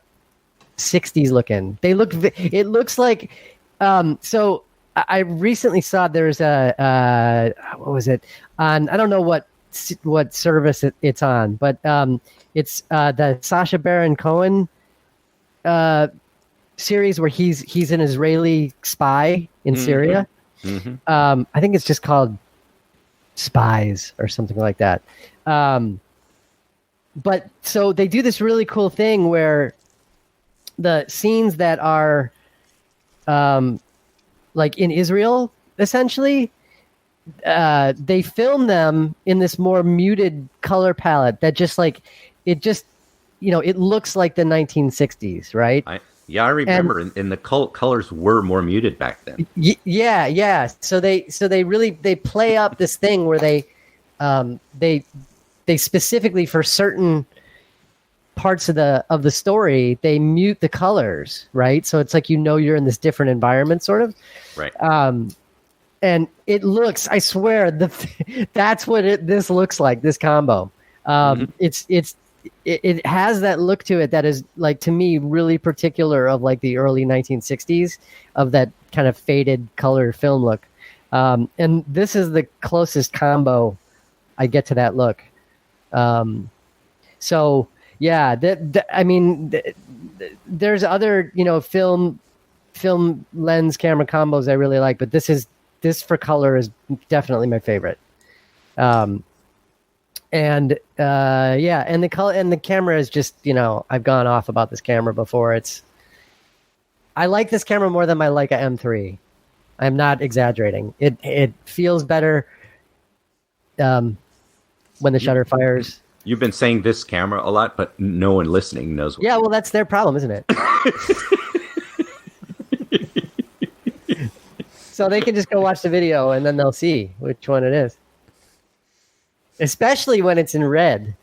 60s looking. It looks like so I recently saw there's a what was it on, I don't know what service it's on, but it's the Sacha Baron Cohen series where he's an Israeli spy in Syria. Mm-hmm. I think it's just called Spies or something like that. But so they do this really cool thing where the scenes that are like in Israel, essentially, they film them in this more muted color palette that just like it looks like the 1960s, right? I remember, and the colors were more muted back then. Yeah. So they really play up this thing where they specifically for certain parts of the story they mute the colors, right? So it's like you're in this different environment, sort of. Right. And it looks, I swear, that's what this looks like, this combo. It has that look to it that is, like, to me, really particular of like the early 1960s, of that kind of faded color film look. And this is the closest combo I get to that look. So yeah, there's other, film lens camera combos I really like, but this for color is definitely my favorite. And the color and the camera is just, I've gone off about this camera before. I like this camera more than my Leica M3. I'm not exaggerating. It feels better when the shutter fires. You've been saying this camera a lot, but no one listening knows what. Yeah, well, that's their problem, isn't it? So they can just go watch the video and then they'll see which one it is. Especially when it's in red.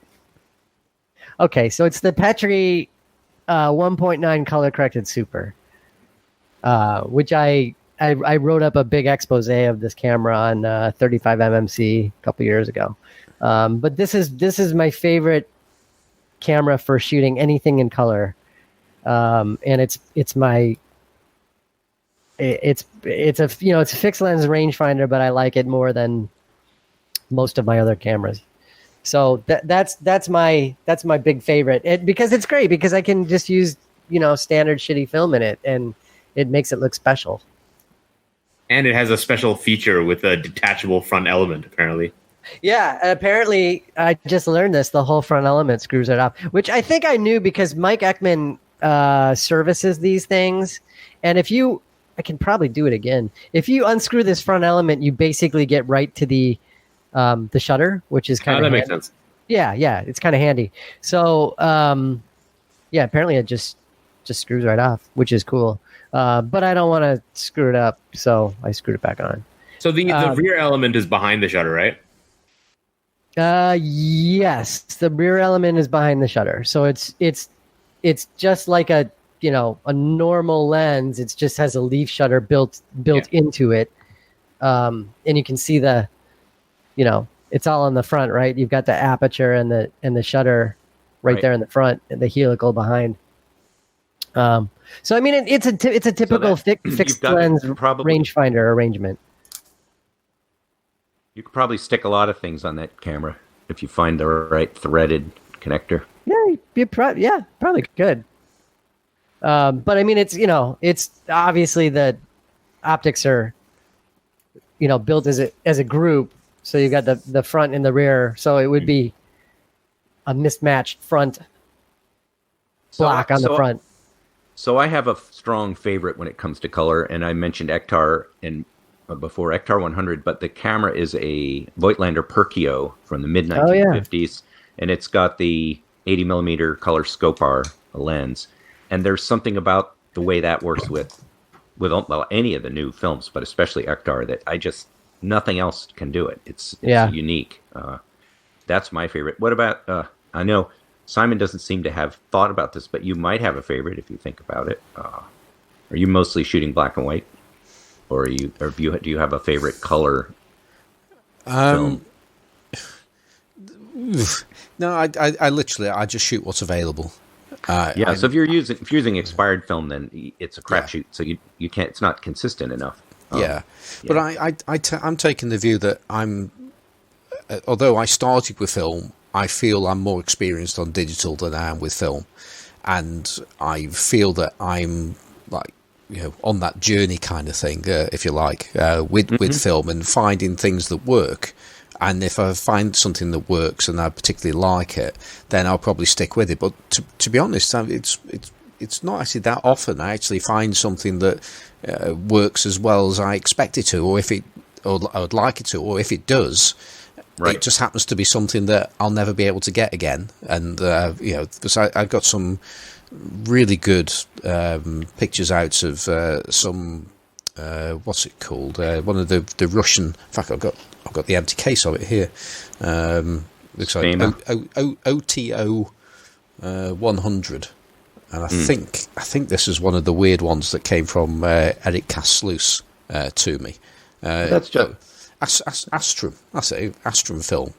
Okay, so it's the Petri 1.9 color corrected super, which I wrote up a big expose of this camera on 35mmC a couple years ago. But this is my favorite camera for shooting anything in color, and it's a it's a fixed lens rangefinder, but I like it more than most of my other cameras. So that's my big favorite, because it's great because I can just use standard shitty film in it, and it makes it look special. And it has a special feature with a detachable front element, apparently. Yeah, and apparently I just learned this. The whole front element screws it off, which I think I knew because Mike Ekman services these things. And I can probably do it again. If you unscrew this front element, you basically get right to the shutter, which is kind of makes sense. Yeah, it's kind of handy. So apparently it just screws right off, which is cool. But I don't want to screw it up, so I screwed it back on. So the rear element is behind the shutter, right? Yes, the rear element is behind the shutter. So it's just like a normal lens. It just has a leaf shutter built into it. And you can see it's all on the front, right? You've got the aperture and the shutter right there in the front, and the helical behind. So I mean, it's a typical fixed lens rangefinder arrangement. You could probably stick a lot of things on that camera if you find the right threaded connector. Yeah, probably could. But I mean, it's obviously the optics are, built as a group. So you got the front and the rear. So it would be a mismatched front block on the front. So I have a strong favorite when it comes to color, and I mentioned Ektar before, Ektar 100, but the camera is a Voigtlander Perkio from the mid 1950s, and it's got the 80 millimeter color Scopar lens, and there's something about the way that works with any of the new films, but especially Ektar, that nothing else can do it. It's unique. That's my favorite. What about I know Simon doesn't seem to have thought about this, but you might have a favorite if you think about it. Are you mostly shooting black and white? Or do you have a favorite color film? No, I literally just shoot what's available. So if you're using expired film, then it's a crapshoot. So you can't. It's not consistent enough. But I'm taking the view that although I started with film, I feel I'm more experienced on digital than I am with film, and I feel that I'm on that journey kind of thing, if you like, with film, and finding things that work. And if I find something that works and I particularly like it, then I'll probably stick with it. But to be honest, it's not actually that often I actually find something that works as well as I expect it to, or I would like it to, or if it does, it just happens to be something that I'll never be able to get again. And because I got some really good pictures out of some what's it called? One of the Russian. In fact, I've got the empty case of it here. Looks like OTO 100, and I think this is one of the weird ones that came from Eric Kasluis to me. That's just Astrum. That's it, Astrum film.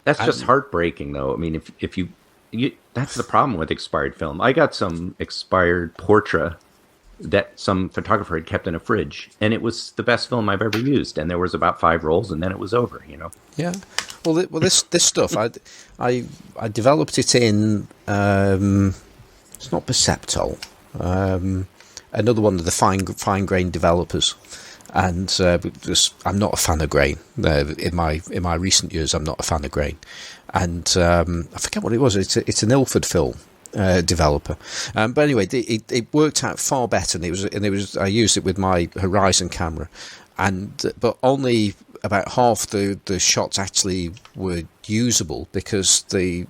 That's just heartbreaking, though. I mean, if you that's the problem with expired film. I got some expired Portra that some photographer had kept in a fridge, and it was the best film I've ever used. And there was about 5 rolls, and then it was over. Yeah. Well, this stuff I developed it in. It's not Perceptol. Another one of the fine grain developers. And I'm not a fan of grain. In my recent years, I'm not a fan of grain. And I forget what it was. It's an Ilford film developer. But anyway, it worked out far better. And it was I used it with my Horizon camera, but only about half the shots actually were usable because the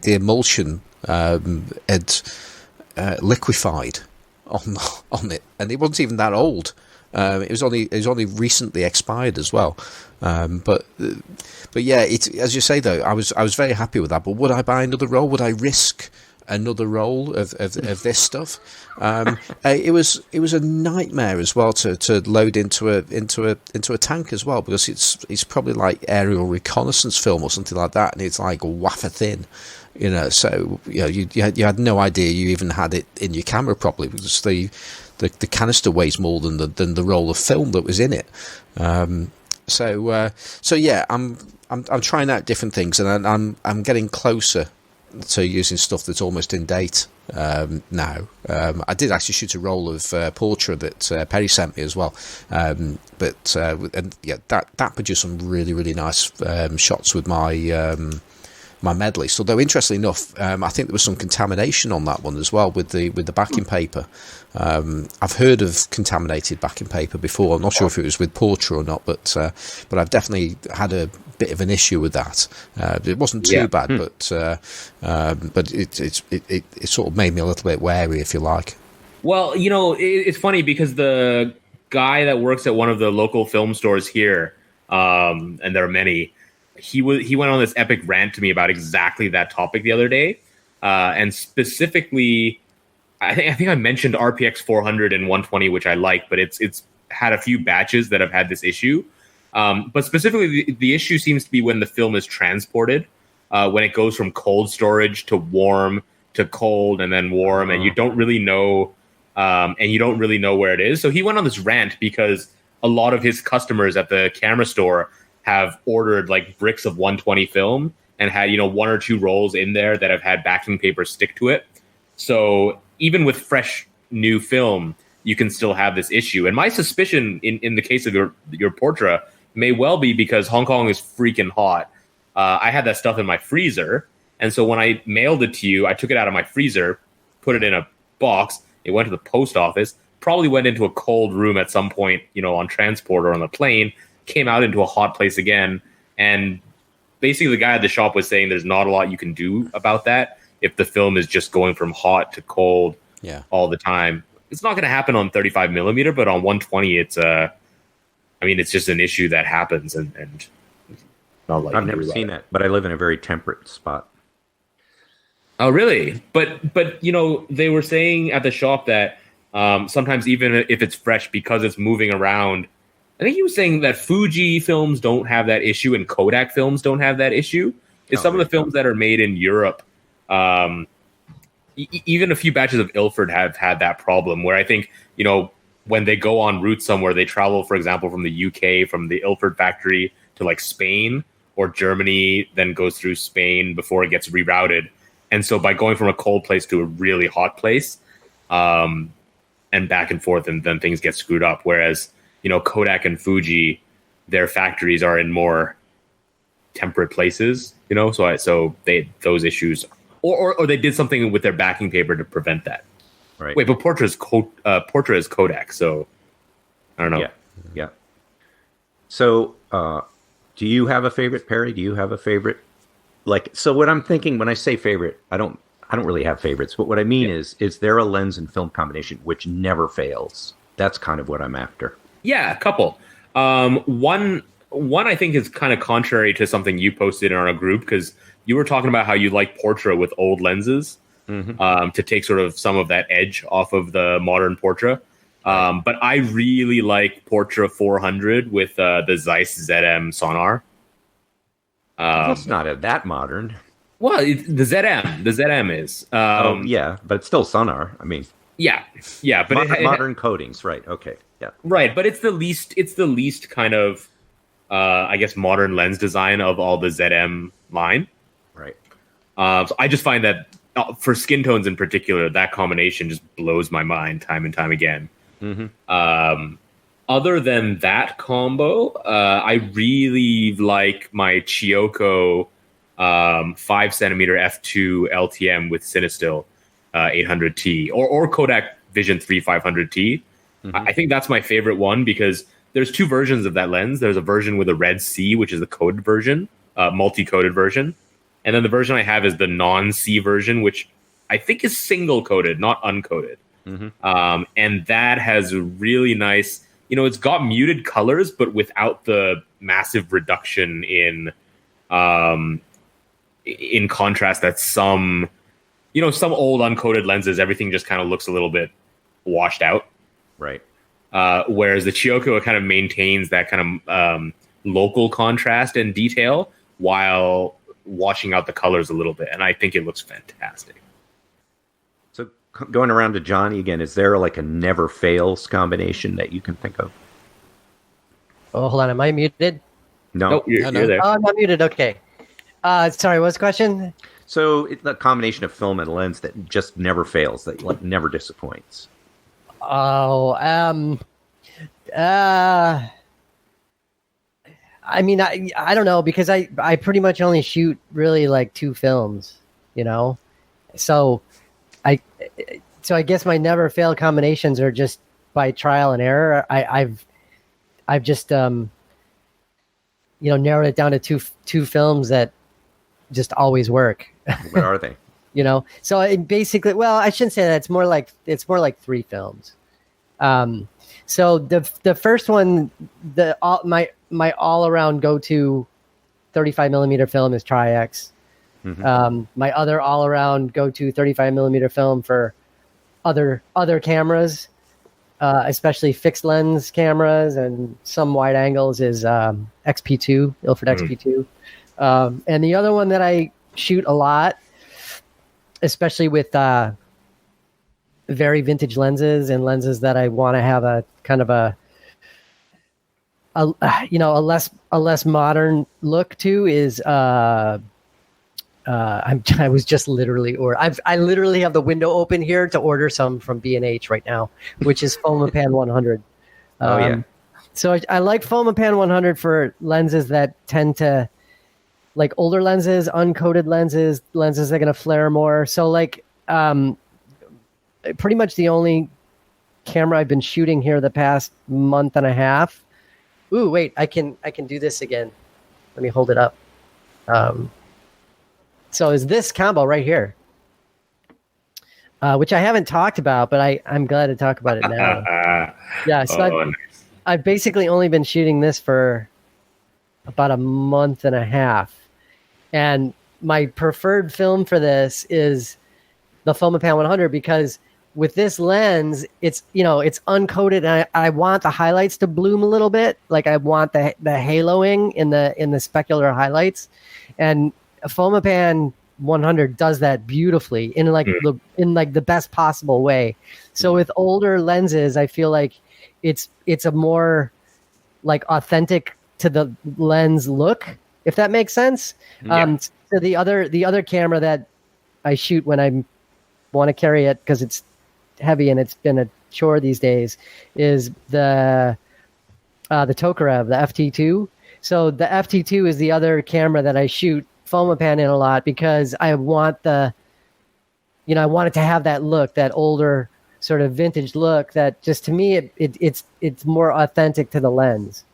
emulsion had liquified on it, and it wasn't even that old. It was only recently expired as well, but yeah, as you say though, I was very happy with that. But would I buy another roll? Would I risk another roll of this stuff. It was a nightmare as well to load into a tank as well, because it's probably like aerial reconnaissance film or something like that, and it's like wafer thin, So you had no idea you even had it in your camera properly, because the canister weighs more than the roll of film that was in it. So yeah, I'm trying out different things, and I'm getting closer to using stuff that's almost in date now. I did actually shoot a roll of Portra that Perry sent me as well, and that produced some really, really nice shots with my medley. So, though interestingly enough, I think there was some contamination on that one as well with the backing paper. I've heard of contaminated backing paper before. I'm not sure if it was with Portra or not, but I've definitely had a bit of an issue with that. It wasn't too bad, but it sort of made me a little bit wary, if you like. Well, it's funny because the guy that works at one of the local film stores here, and there are many, he went on this epic rant to me about exactly that topic the other day, and specifically, I think I mentioned RPX 400 and 120, which I like, but it's had a few batches that have had this issue. But specifically, the issue seems to be when the film is transported, when it goes from cold storage to warm to cold and then warm, and you don't really know, where it is. So he went on this rant because a lot of his customers at the camera store have ordered like bricks of 120 film and had, one or two rolls in there that have had backing paper stick to it. So even with fresh new film, you can still have this issue. And my suspicion in the case of your Portra may well be because Hong Kong is freaking hot. I had that stuff in my freezer. And so when I mailed it to you, I took it out of my freezer, put it in a box. It went to the post office, probably went into a cold room at some point, on transport or on the plane, came out into a hot place again. And basically the guy at the shop was saying there's not a lot you can do about that if the film is just going from hot to cold all the time. It's not going to happen on 35 millimeter, but on 120, it's just an issue that happens, and not like I've never seen that, but I live in a very temperate spot. Oh, really? But they were saying at the shop that sometimes even if it's fresh, because it's moving around, I think he was saying that Fuji films don't have that issue and Kodak films don't have that issue. It's some of the films that are made in Europe. Even a few batches of Ilford have had that problem where I think, when they go on route somewhere, they travel, for example, from the UK, from the Ilford factory to like Spain or Germany, then goes through Spain before it gets rerouted. And so by going from a cold place to a really hot place, and back and forth, and then things get screwed up. Whereas, Kodak and Fuji, their factories are in more temperate places, so those issues, or they did something with their backing paper to prevent that. Right. Wait, but Portra is Kodak, so I don't know. Yeah. So, do you have a favorite, Perry? Do you have a favorite? So what I'm thinking when I say favorite, I don't really have favorites, but what I mean is there a lens and film combination which never fails? That's kind of what I'm after. Yeah, a couple. One I think is kind of contrary to something you posted in our group, because you were talking about how you like Portra with old lenses, to take sort of some of that edge off of the modern Portra. But I really like Portra 400 with the Zeiss ZM sonar. It's not that modern. Well, the ZM is. But it's still sonar. I mean, but modern coatings, right? Okay, yeah, right. But it's the least kind of, I guess, modern lens design of all the ZM line. Right. So I just find that for skin tones in particular, that combination just blows my mind time and time again. Other than that combo, I really like my Chiyoko 5cm f2 LTM with Cinestill 800T or Kodak Vision 3 500T. I think that's my favorite one because there's two versions of that lens. There's a version with a red C, which is the coded version, multi-coded version. And then the version I have is the non-C version, which I think is single-coded, not uncoded. And that has really nice, it's got muted colors, but without the massive reduction in contrast that some some old uncoated lenses, everything just kind of looks a little bit washed out. Right. Whereas the Chiyoko kind of maintains that kind of local contrast and detail while washing out the colors a little bit. And I think it looks fantastic. So going around to Johnny again, is there like a never fails combination that you can think of? Oh, hold on. Am I muted? No. Nope, you're there. Oh, I'm not muted. Okay. Sorry, what's the question? So it's a combination of film and lens that just never fails, that like never disappoints. Oh, I mean, I don't know, because I pretty much only shoot really like 2 films, so I guess my never fail combinations are just by trial and error. I've just narrowed it down to two films that just always work. What are they? So it basically, well, I shouldn't say that. It's more like 3 films. So the first one, my all around go to 35 millimeter film is Tri-X. Mm-hmm. My other all around go to 35 millimeter film for other cameras, especially fixed lens cameras and some wide angles, is XP2, Ilford XP2. And the other one that I shoot a lot, especially with very vintage lenses and lenses that I want to have a kind of a less modern look to, is I was just literally, I literally have the window open here to order some from B&H right now, which is Pobean 100. Oh yeah. So I like Pobean 100 for lenses that tend to, like, older lenses, uncoated lenses that are going to flare more. So like, pretty much the only camera I've been shooting here the past month and a half. Ooh, wait, I can do this again. Let me hold it up. So is this combo right here, which I haven't talked about, but I'm glad to talk about it now. Yeah, so Nice. I've basically only been shooting this for about a month and a half. And my preferred film for this is the Pobean 100, because with this lens, it's uncoated, and I want the highlights to bloom a little bit. Like, I want the haloing in the specular highlights, and Pobean 100 does that beautifully in the best possible way. So with older lenses, I feel like it's a more like authentic to the lens look, if that makes sense. Yeah. So the other camera that I shoot when I want to carry it, because it's heavy and it's been a chore these days, is the Tokarev, the FT2. So the FT2 is the other camera that I shoot Pobean in a lot, because I want I want it to have that look, that older sort of vintage look that just, to me, it's more authentic to the lens.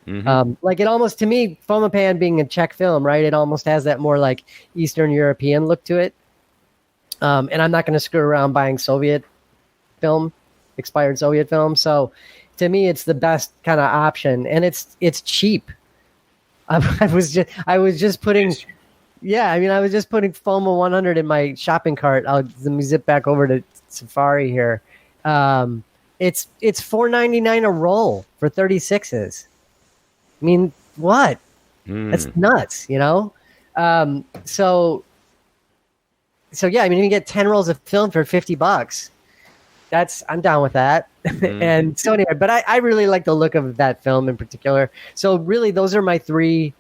Mm-hmm. Like, it almost, to me, Pobean being a Czech film, right? It almost has that more like Eastern European look to it. And I'm not going to screw around buying expired Soviet film. So to me, it's the best kind of option, and it's cheap. I was just putting Pobean 100 in my shopping cart. Let me zip back over to Safari here. It's $4.99 a roll for 36s. I mean, what? That's nuts, So yeah, I mean, you can get 10 rolls of film for $50. I'm down with that. And so anyway, but I really like the look of that film in particular. So really, those are my 3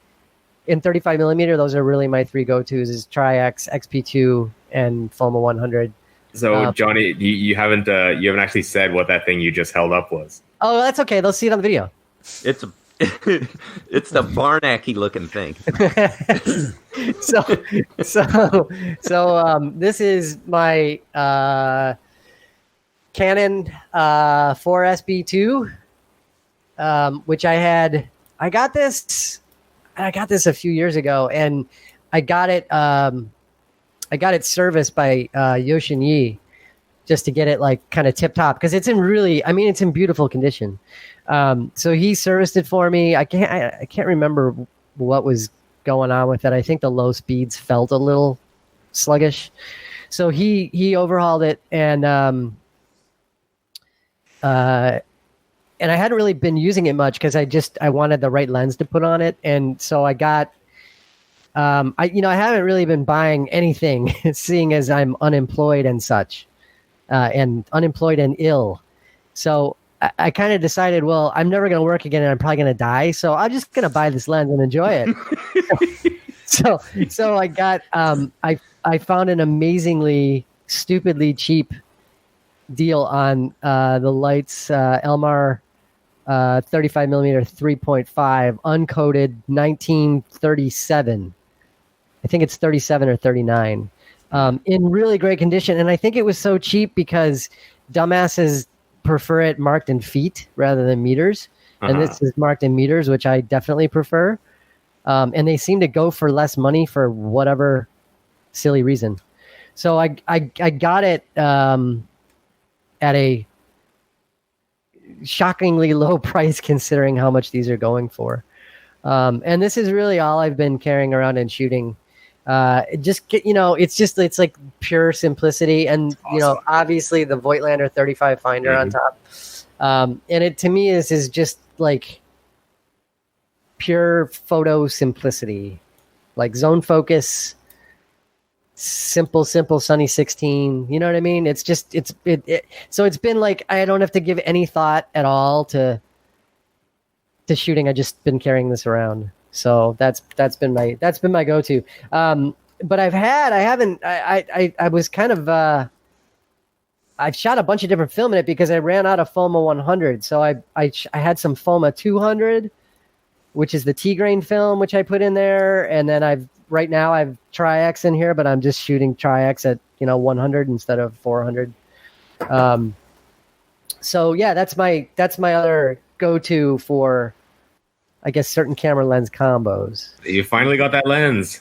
in 35 millimeter. Those are really my 3 go-tos: is Tri-X, XP2, and Pobean 100. So Johnny, you haven't actually said what that thing you just held up was. Oh, that's okay. They'll see it on the video. It's it's the Barnacky looking thing. So this is my Canon 4SB2, which I got this a few years ago, and I got it serviced by Yoshin Yi, just to get it like kind of tip top, because it's in beautiful condition. So he serviced it for me. I can't remember what was going on with it. I think the low speeds felt a little sluggish. So he overhauled it, and I hadn't really been using it much because I wanted the right lens to put on it, and so I got. I haven't really been buying anything, seeing as I'm unemployed and such, and unemployed and ill. So I kind of decided, well, I'm never going to work again, and I'm probably going to die. So I'm just going to buy this lens and enjoy it. so I got I found an amazingly stupidly cheap deal on the Lights Elmar 35 millimeter 3.5 uncoated 1937. I think it's 37 or 39, in really great condition. And I think it was so cheap because dumbasses prefer it marked in feet rather than meters. And this is marked in meters, which I definitely prefer. And they seem to go for less money for whatever silly reason. So I got it at a shockingly low price considering how much these are going for. And this is really all I've been carrying around and shooting. It's like pure simplicity, and awesome. Obviously the Voigtlander 35 finder on top. And it to me is just like pure photo simplicity, like zone focus, simple sunny 16. You know what I mean? It's just so it's been like I don't have to give any thought at all to shooting. I just been carrying this around. So that's been my go-to. But I was kind of I've shot a bunch of different film in it because I ran out of FOMA 100. So I had some FOMA 200, which is the T-grain film, which I put in there, and then right now I've Tri-X in here, but I'm just shooting Tri-X at 100 instead of 400. So yeah, that's my other go-to for, I guess, certain camera lens combos. You finally got that lens.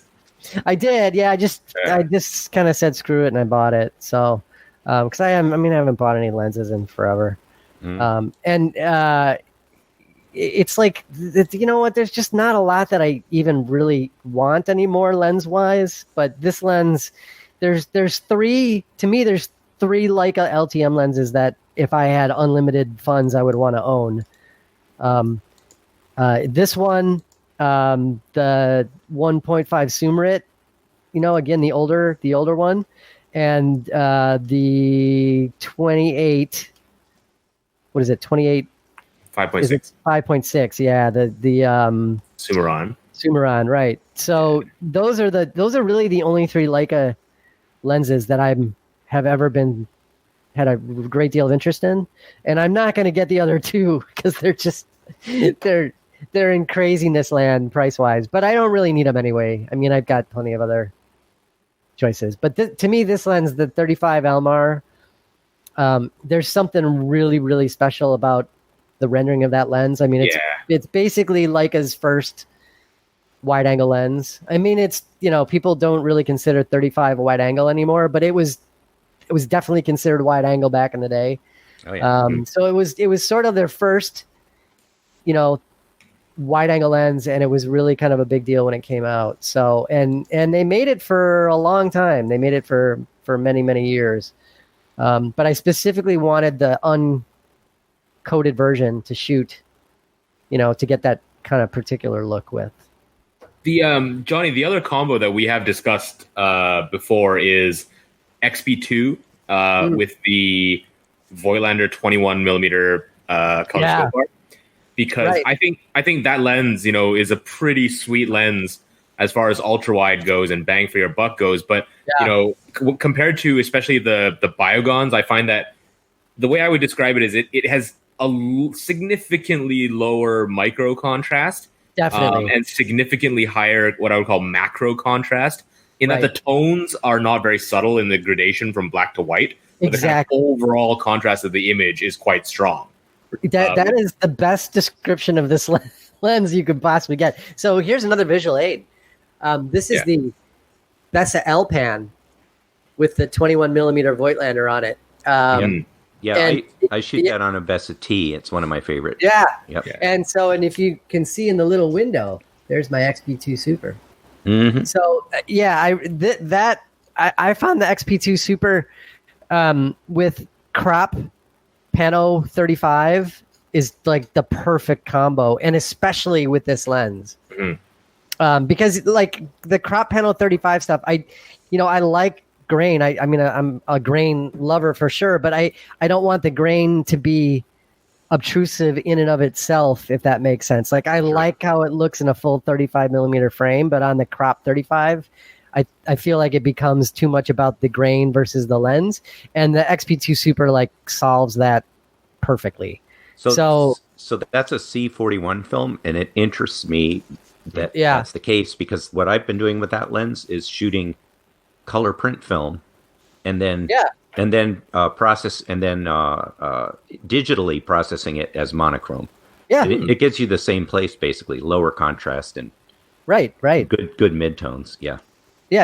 I did, yeah. I just kind of said screw it and I bought it. So, because I haven't bought any lenses in forever, it's like, you know what? There's just not a lot that I even really want anymore lens wise. But this lens, there's three Leica LTM lenses that if I had unlimited funds, I would want to own. This one, the 1.5 Sumerit, again, the older one, and the 28, what is it? 28 5.6. 5.6, yeah, the Sumeron, right. So those are really the only three Leica lenses that have ever had a great deal of interest in, and I'm not going to get the other two because they're in craziness land price wise, but I don't really need them anyway. I mean, I've got plenty of other choices, but to me, this lens, the 35 Elmar, there's something really, really special about the rendering of that lens. I mean, it's basically Leica's first wide angle lens. I mean, it's, people don't really consider 35 a wide angle anymore, but it was definitely considered wide angle back in the day. Oh, yeah. So it was sort of their first, wide angle lens, and it was really kind of a big deal when it came out. So and they made it for a long time. They made it for many, many years. But I specifically wanted the uncoated version to shoot, to get that kind of particular look with. The Johnny, the other combo that we have discussed before is XP2 with the Voigtlander 21 millimeter color scope art. Because right. I think that lens, is a pretty sweet lens as far as ultra wide goes and bang for your buck goes. But compared to especially the Biogons, I find that the way I would describe it is it has a significantly lower micro contrast, definitely, and significantly higher what I would call macro contrast. In that the tones are not very subtle in the gradation from black to white. But exactly. The kind of overall contrast of the image is quite strong. That is the best description of this lens you could possibly get. So here's another visual aid. This is the Bessa L-Pan with the 21 millimeter Voigtlander on it. I shoot that on a Bessa T. It's one of my favorites. Yeah. Yep. And if you can see in the little window, there's my XP2 Super. Mm-hmm. So I found the XP2 Super with crop Pano 35 is like the perfect combo, and especially with this lens. Because like the crop panel 35 stuff, I like grain. I mean, I'm a grain lover for sure, but I don't want the grain to be obtrusive in and of itself, if that makes sense. Like I like how it looks in a full 35 millimeter frame, but on the crop 35, I feel like it becomes too much about the grain versus the lens, and the XP2 Super like solves that perfectly. So that's a C41 film, and it interests me that's the case, because what I've been doing with that lens is shooting color print film, and then digitally processing it as monochrome. Yeah, it gets you the same place basically, lower contrast and right, good midtones. Yeah,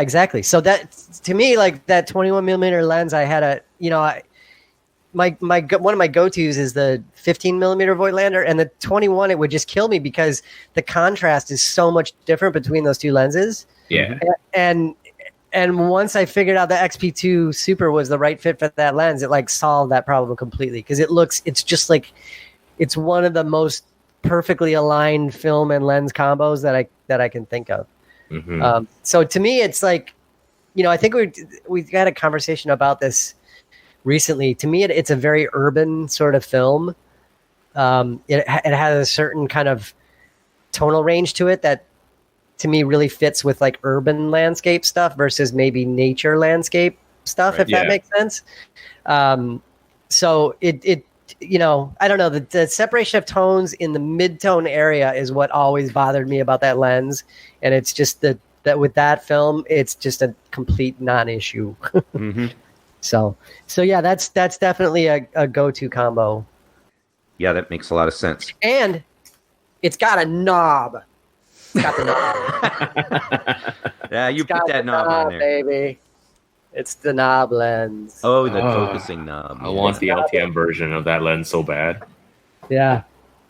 exactly. So that, to me, like that 21 millimeter lens, I had one of my go-tos is the 15 millimeter Voigtlander, and the 21, it would just kill me because the contrast is so much different between those two lenses. Yeah. And once I figured out the XP2 Super was the right fit for that lens, it like solved that problem completely, because it's just like, it's one of the most perfectly aligned film and lens combos that I can think of. So to me, it's like, I think we had a conversation about this recently. To me, it's a very urban sort of film. It has a certain kind of tonal range to it that, to me, really fits with like urban landscape stuff versus maybe nature landscape stuff, if that makes sense. So it I don't know, the separation of tones in the mid-tone area is what always bothered me about that lens, and it's just that with that film, it's just a complete non-issue. So yeah, that's definitely a go-to combo. Yeah, that makes a lot of sense. And it's got a knob. It's got the knob. Yeah, you put that knob on there, baby. It's the knob lens. Oh, the focusing knob. I want the LTM version of that lens so bad. Yeah,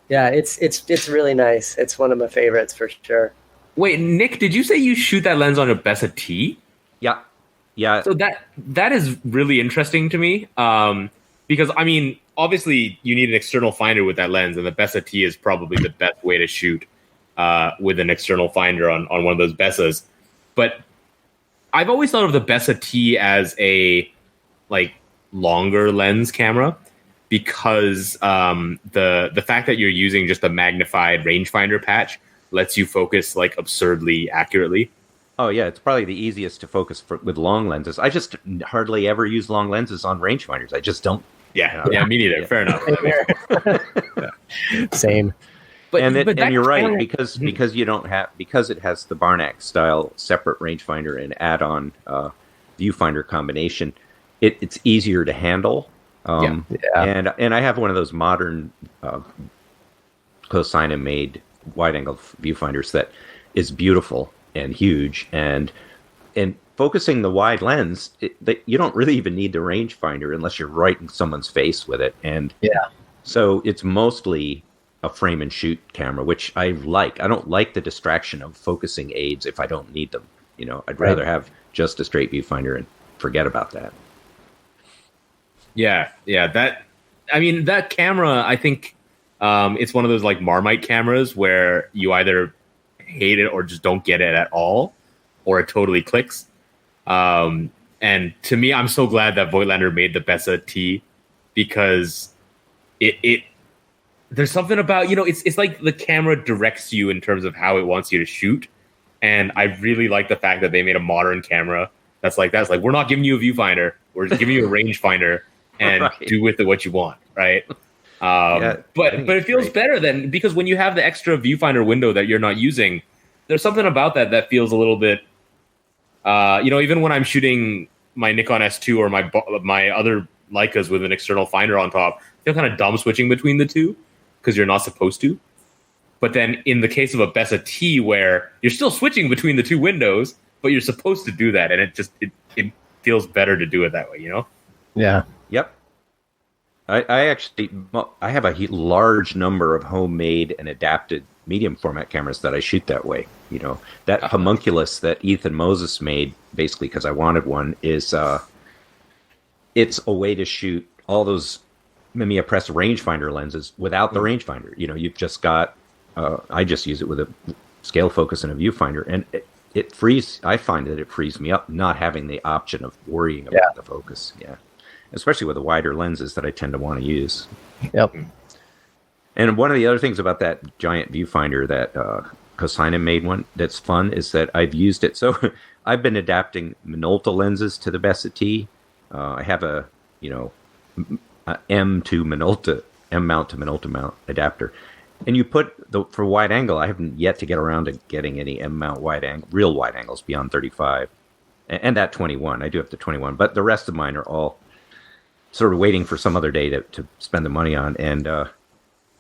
it's really nice. It's one of my favorites for sure. Wait, Nick, did you say you shoot that lens on a Bessa T? Yeah. So that is really interesting to me, because I mean, obviously you need an external finder with that lens, and the Bessa T is probably the best way to shoot with an external finder on one of those Bessas. But I've always thought of the Bessa T as a like longer lens camera, because the fact that you're using just a magnified rangefinder patch lets you focus like absurdly accurately. Oh yeah, it's probably the easiest to focus with long lenses. I just hardly ever use long lenses on rangefinders. I just don't. Yeah, me neither. Fair enough. Same. And you're right, because it has the Barnack style separate rangefinder and add-on viewfinder combination. It's easier to handle. And I have one of those modern Cosina made wide-angle viewfinders that is beautiful and huge, and focusing the wide lens, you don't really even need the rangefinder unless you're right in someone's face with it. And so it's mostly a frame and shoot camera, which I like. I don't like the distraction of focusing aids if I don't need them. I'd rather have just a straight viewfinder and forget about that. Yeah. That camera, I think it's one of those like Marmite cameras where you either hate it or just don't get it at all, or it totally clicks. And to me, I'm so glad that Voigtlander made the Bessa T, because it there's something about, it's like the camera directs you in terms of how it wants you to shoot. And I really like the fact that they made a modern camera that's like, we're not giving you a viewfinder, we're just giving you a rangefinder, and do with it what you want, right? But it feels better than, because when you have the extra viewfinder window that you're not using, there's something about that feels a little bit, even when I'm shooting my Nikon S2 or my other Leicas with an external finder on top, I feel kind of dumb switching between the two, because you're not supposed to. But then in the case of a Bessa T, where you're still switching between the two windows, but you're supposed to do that, and it feels better to do it that way, Yeah. Yep. I have a large number of homemade and adapted medium format cameras that I shoot that way. You know, that homunculus that Ethan Moses made, basically because I wanted one, is it's a way to shoot all those Mamiya Press rangefinder lenses without the rangefinder. You know, you've just got, I just use it with a scale focus and a viewfinder, and it frees, I find that it frees me up not having the option of worrying about the focus. Yeah. Especially with the wider lenses that I tend to want to use. Yep. And one of the other things about that giant viewfinder that Kosainen made one that's fun is that I've used it. So I've been adapting Minolta lenses to the Bessa T. I have a, M mount to Minolta mount adapter. And you put for wide angle, I haven't yet to get around to getting any M mount real wide angles beyond 35, and that 21. I do have the 21, but the rest of mine are all sort of waiting for some other day to spend the money on. And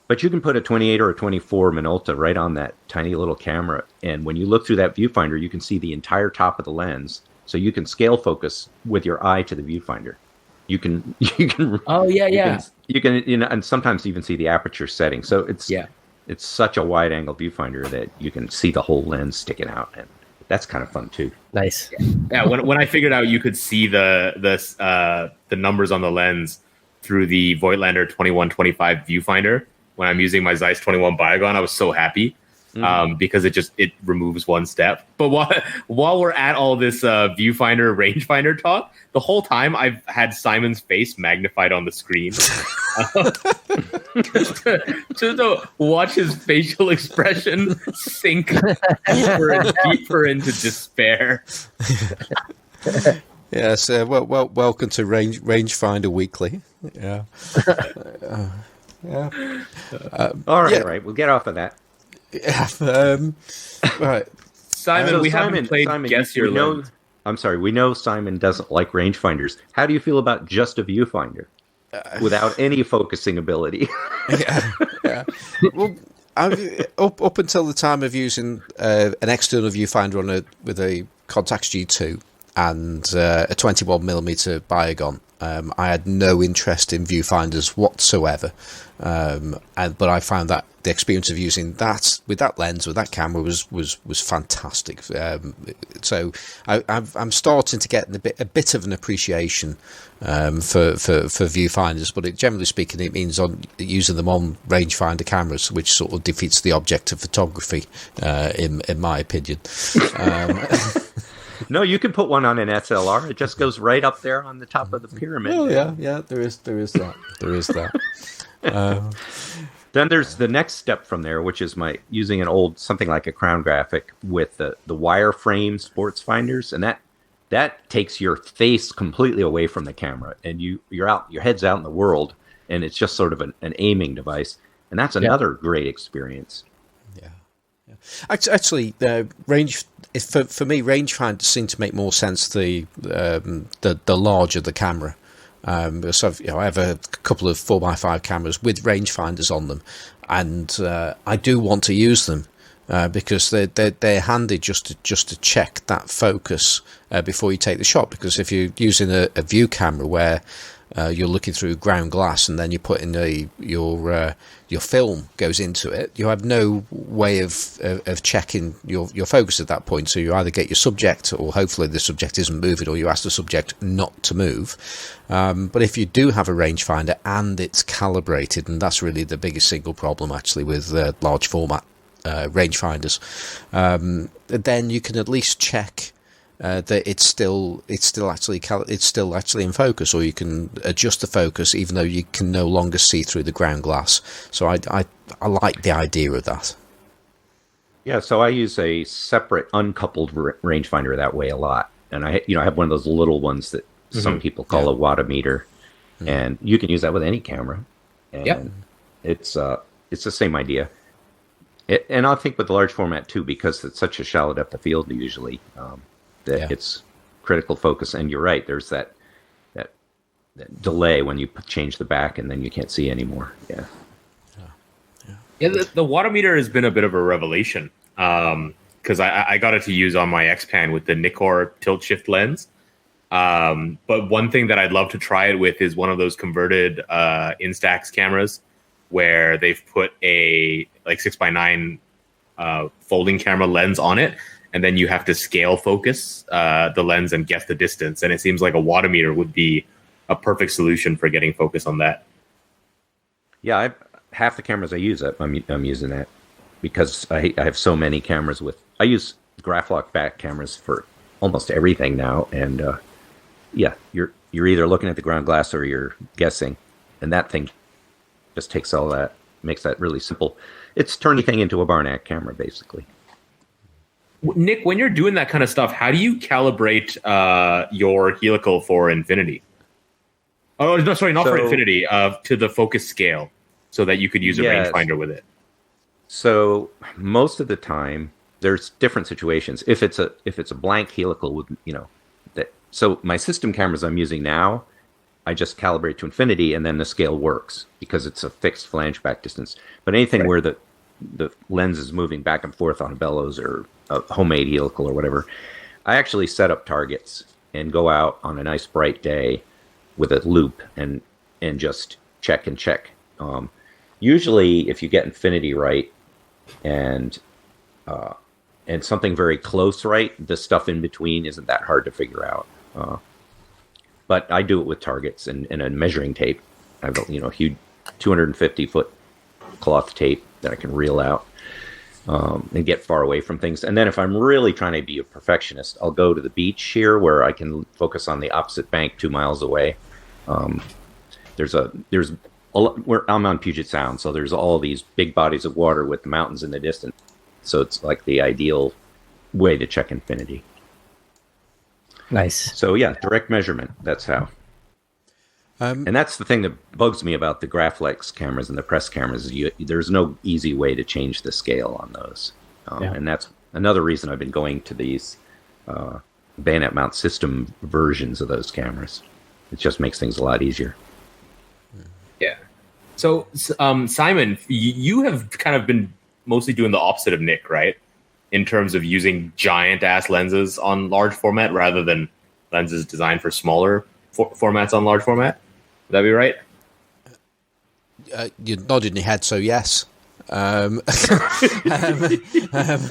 but you can put a 28 or a 24 Minolta right on that tiny little camera, and when you look through that viewfinder, you can see the entire top of the lens. So you can scale focus with your eye to the viewfinder. You can. Oh yeah. You can and sometimes even see the aperture setting. So it's such a wide angle viewfinder that you can see the whole lens sticking out, and that's kind of fun too. Nice. Yeah. When I figured out you could see the numbers on the lens through the Voigtlander 2125 viewfinder when I'm using my Zeiss 21 Biogon, I was so happy. Because it removes one step. But while we're at all this viewfinder rangefinder talk, the whole time I've had Simon's face magnified on the screen just to watch his facial expression sink deeper and deeper into despair. Yes, welcome to Rangefinder Weekly. Yeah. All right, we'll get off of that. Yeah. Right. Simon, we haven't played Guess Your Lens. I'm sorry, we know Simon doesn't like rangefinders. How do you feel about just a viewfinder without any focusing ability? Yeah. Well, up until the time of using an external viewfinder with a Contax G2 and a 21mm Biogon, I had no interest in viewfinders whatsoever. But I found that the experience of using that with that lens, with that camera, was fantastic. So I'm starting to get a bit of an appreciation for viewfinders, but generally speaking, it means using them on rangefinder cameras, which sort of defeats the object of photography, in my opinion. No, you can put one on an SLR. It just goes right up there on the top of the pyramid. Oh yeah, there is that. Then there's the next step from there, which is using something like a Crown Graphic with the wireframe sports finders, and that takes your face completely away from the camera, and your head's out in the world, and it's just sort of an aiming device, and that's another great experience. Yeah. Actually, for me, rangefinders seem to make more sense the larger the camera. So I have a couple of 4x5 cameras with rangefinders on them, and I do want to use them because they're handy just to check that focus before you take the shot. Because if you're using a view camera where you're looking through ground glass and then you put in your film goes into it, you have no way of checking your focus at that point. So you either get your subject, or hopefully the subject isn't moving, or you ask the subject not to move. But if you do have a rangefinder and it's calibrated, and that's really the biggest single problem actually with large format rangefinders, then you can at least check that it's still actually in focus, or you can adjust the focus even though you can no longer see through the ground glass. So I like the idea of that. Yeah, so I use a separate uncoupled rangefinder that way a lot, and I have one of those little ones that some people call a wattometer, and you can use that with any camera, and it's the same idea. And I think with the large format too, because it's such a shallow depth of field usually. That it's critical focus, and you're right. There's that delay when you change the back, and then you can't see anymore. Yeah. The wattometer has been a bit of a revelation because I got it to use on my X-Pan with the Nikkor tilt shift lens. But one thing that I'd love to try it with is one of those converted Instax cameras where they've put a 6x9 folding camera lens on it, and then you have to scale focus the lens and guess the distance. And it seems like a wattameter would be a perfect solution for getting focus on that. Yeah, half the cameras I use, I'm using that because I have so many cameras I use Graph-Lock back cameras for almost everything now, and yeah, you're either looking at the ground glass or you're guessing, and that thing just takes all that, makes that really simple. It's turning anything into a Barnack camera, basically. Nick, when you're doing that kind of stuff, how do you calibrate your helical for infinity? Oh, no, sorry, not for infinity, to the focus scale, so that you could use a rangefinder with it. So most of the time, there's different situations. If it's a blank helical with, so my system cameras I'm using now, I just calibrate to infinity, and then the scale works because it's a fixed flange back distance. But anything where the lens is moving back and forth on a bellows or a homemade helical or whatever, I actually set up targets and go out on a nice bright day with a loop and just check and check. Usually, if you get infinity right and something very close right, the stuff in between isn't that hard to figure out. But I do it with targets and a measuring tape. I've got a huge 250-foot cloth tape that I can reel out and get far away from things. And then if I'm really trying to be a perfectionist, I'll go to the beach here where I can focus on the opposite bank 2 miles away. Where I'm on Puget Sound, so there's all these big bodies of water with the mountains in the distance. So it's like the ideal way to check infinity. Nice. So yeah, direct measurement. That's how. And that's the thing that bugs me about the Graph-Lex cameras and the press cameras. There's no easy way to change the scale on those. And that's another reason I've been going to these bayonet mount system versions of those cameras. It just makes things a lot easier. Yeah. So, Simon, you have kind of been mostly doing the opposite of Nick, right? In terms of using giant-ass lenses on large format rather than lenses designed for smaller formats on large format. Would that be right? You're nodding your head, so yes. Well,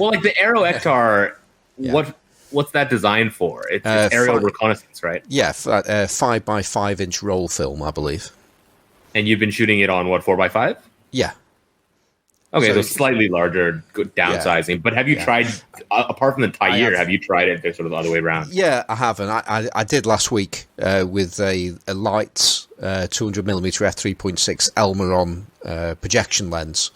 like the Aero Ektar, what's that designed for? It's aerial reconnaissance, right? Yeah, 5x5 inch roll film, I believe. And you've been shooting it on what, 4x5? Yeah. Okay, so slightly larger, good downsizing. Yeah. But have you tried, apart from the Tire, have you tried it sort of the other way around? Yeah, I have, and I did last week with a light 200mm f3.6 Elmaron projection lens.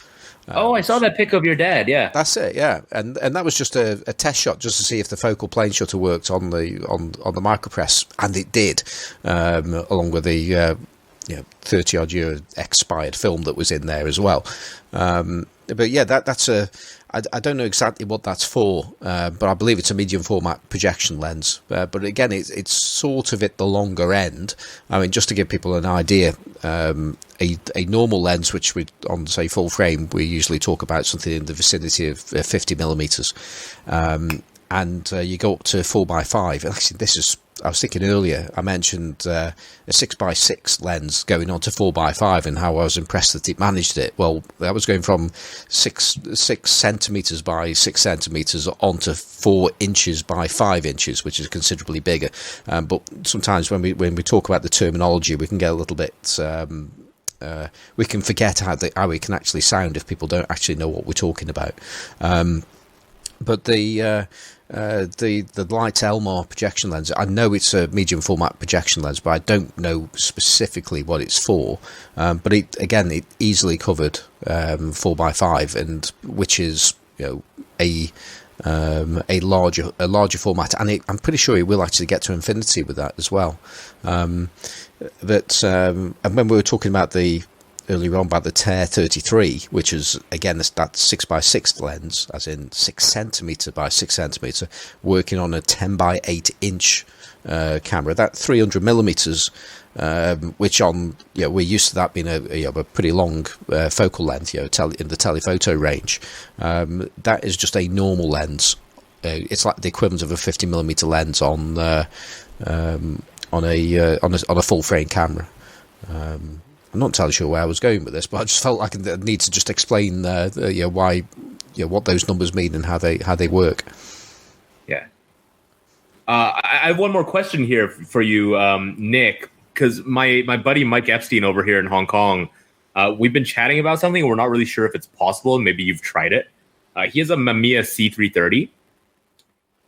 I saw that pic of your dad. Yeah, that's it. Yeah, and that was just a test shot just to see if the focal plane shutter worked on the micropress, and it did, along with the 30-odd year expired film that was in there as well. But yeah, that's I don't know exactly what that's for, but I believe it's a medium format projection lens. But again, it's sort of at the longer end. I mean, just to give people an idea, a normal lens, which we on say full frame, we usually talk about something in the vicinity of 50mm, and you go up to 4x5. And actually, I was thinking earlier, I mentioned a 6x6 lens going on to 4x5 and how I was impressed that it managed it. Well, that was going from 6 centimeters by 6 centimeters onto 4 inches by 5 inches, which is considerably bigger. But sometimes when we talk about the terminology, we can get a little bit we can forget how it can actually sound if people don't actually know what we're talking about. But the Light Elmar projection lens, I know it's a medium format projection lens, but I don't know specifically what it's for. But it easily covered 4x5, and which is a larger format, and I'm pretty sure it will actually get to infinity with that as well. And when we were talking about earlier on about the Tear 33, which is again that 6x6 lens, as in 6 centimeter by 6 centimeter, working on a 10x8 inch camera, that 300mm, which we're used to that being a pretty long focal length, in the telephoto range. That is just a normal lens. It's like the equivalent of a 50mm lens on a full frame camera. I'm not entirely sure where I was going with this, but I just felt like I need to just explain why what those numbers mean and how they work. Yeah. I have one more question here for you, Nick, because my buddy Mike Epstein over here in Hong Kong, we've been chatting about something. We're not really sure if it's possible. Maybe you've tried it. He has a Mamiya C330,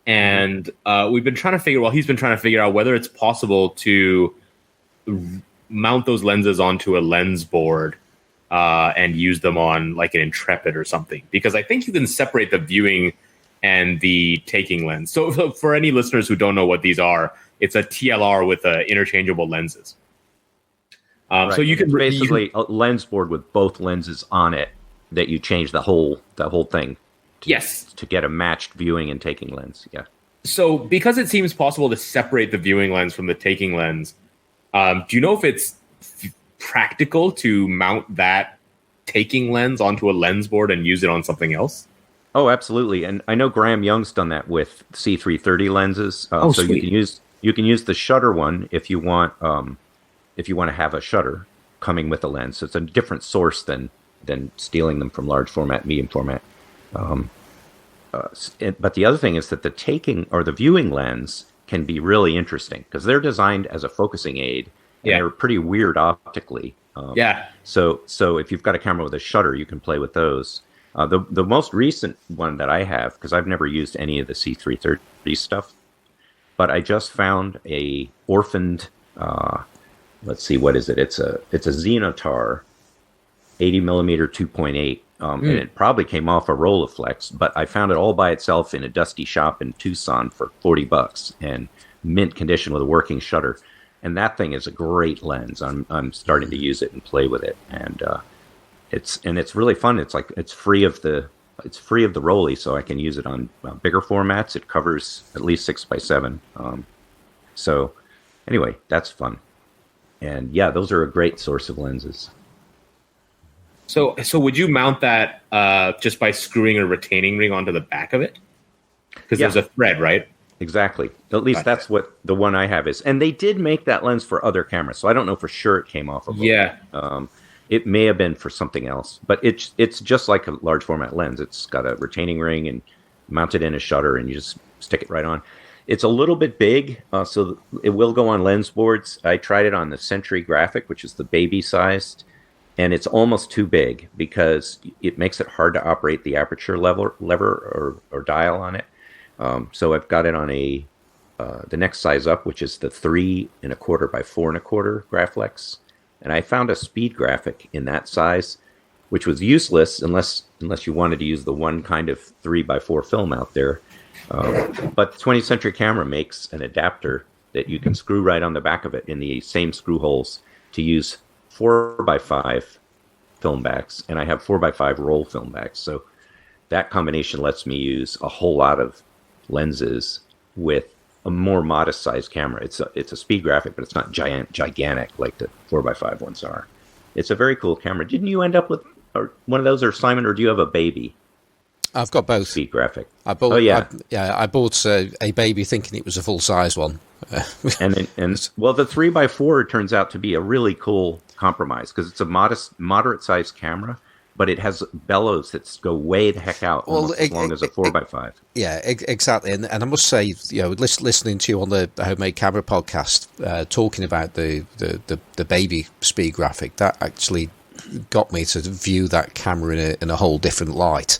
and he's been trying to figure out whether it's possible to mount those lenses onto a lens board and use them on like an Intrepid or something. Because I think you can separate the viewing and the taking lens. So for any listeners who don't know what these are, it's a TLR with interchangeable lenses. Right. So you can basically a lens board with both lenses on it that you change the whole thing. To get a matched viewing and taking lens. Yeah. So because it seems possible to separate the viewing lens from the taking lens, do you know if it's practical to mount that taking lens onto a lens board and use it on something else? Oh, absolutely. And I know Graham Young's done that with C330 lenses. So sweet. you can use the shutter one if you want to have a shutter coming with a lens. So it's a different source than stealing them from large format, medium format. But the other thing is that the taking or the viewing lens can be really interesting because they're designed as a focusing aid and they're pretty weird optically. So if you've got a camera with a shutter, you can play with those. The most recent one that I have, because I've never used any of the C330 stuff, but I just found a orphaned, let's see, what is it? It's a Xenotar 80 millimeter 2.8. And it probably came off a Rolleiflex, but I found it all by itself in a dusty shop in Tucson for $40 and mint condition with a working shutter. And that thing is a great lens. I'm starting to use it and play with it, and it's really fun. It's free of the Rollie, so I can use it on bigger formats. It covers at least 6x7. So anyway, that's fun. And yeah, those are a great source of lenses. So would you mount that just by screwing a retaining ring onto the back of it? Because there's a thread, right? Exactly. At least that's what the one I have is. And they did make that lens for other cameras, so I don't know for sure it came off of it. Yeah. It may have been for something else, but it's just like a large format lens. It's got a retaining ring and mounted in a shutter, and you just stick it right on. It's a little bit big, so it will go on lens boards. I tried it on the Century Graphic, which is the baby sized, and it's almost too big because it makes it hard to operate the aperture lever or dial on it. So I've got it on the next size up, which is the 3 1/4 by 4 1/4 Graflex. And I found a speed graphic in that size, which was useless unless you wanted to use the one kind of 3x4 film out there. But the 20th Century Camera makes an adapter that you can screw right on the back of it in the same screw holes to use 4x5 film backs. And I have 4x5 roll film backs. So that combination lets me use a whole lot of lenses with a more modest sized camera. It's a speed graphic, but it's not gigantic like the 4x5 ones are. It's a very cool camera. Didn't you end up with one of those, or Simon, or do you have a baby? I've got both. Speed graphic. I bought a baby thinking it was a full size one. and the 3x4 turns out to be a really cool compromise because it's a moderate sized camera, but it has bellows that go way the heck out, almost as long as a 4x5. Yeah, exactly. And I must say, listening to you on the Homemade Camera podcast, talking about the baby speed graphic, that actually got me to view that camera in a whole different light.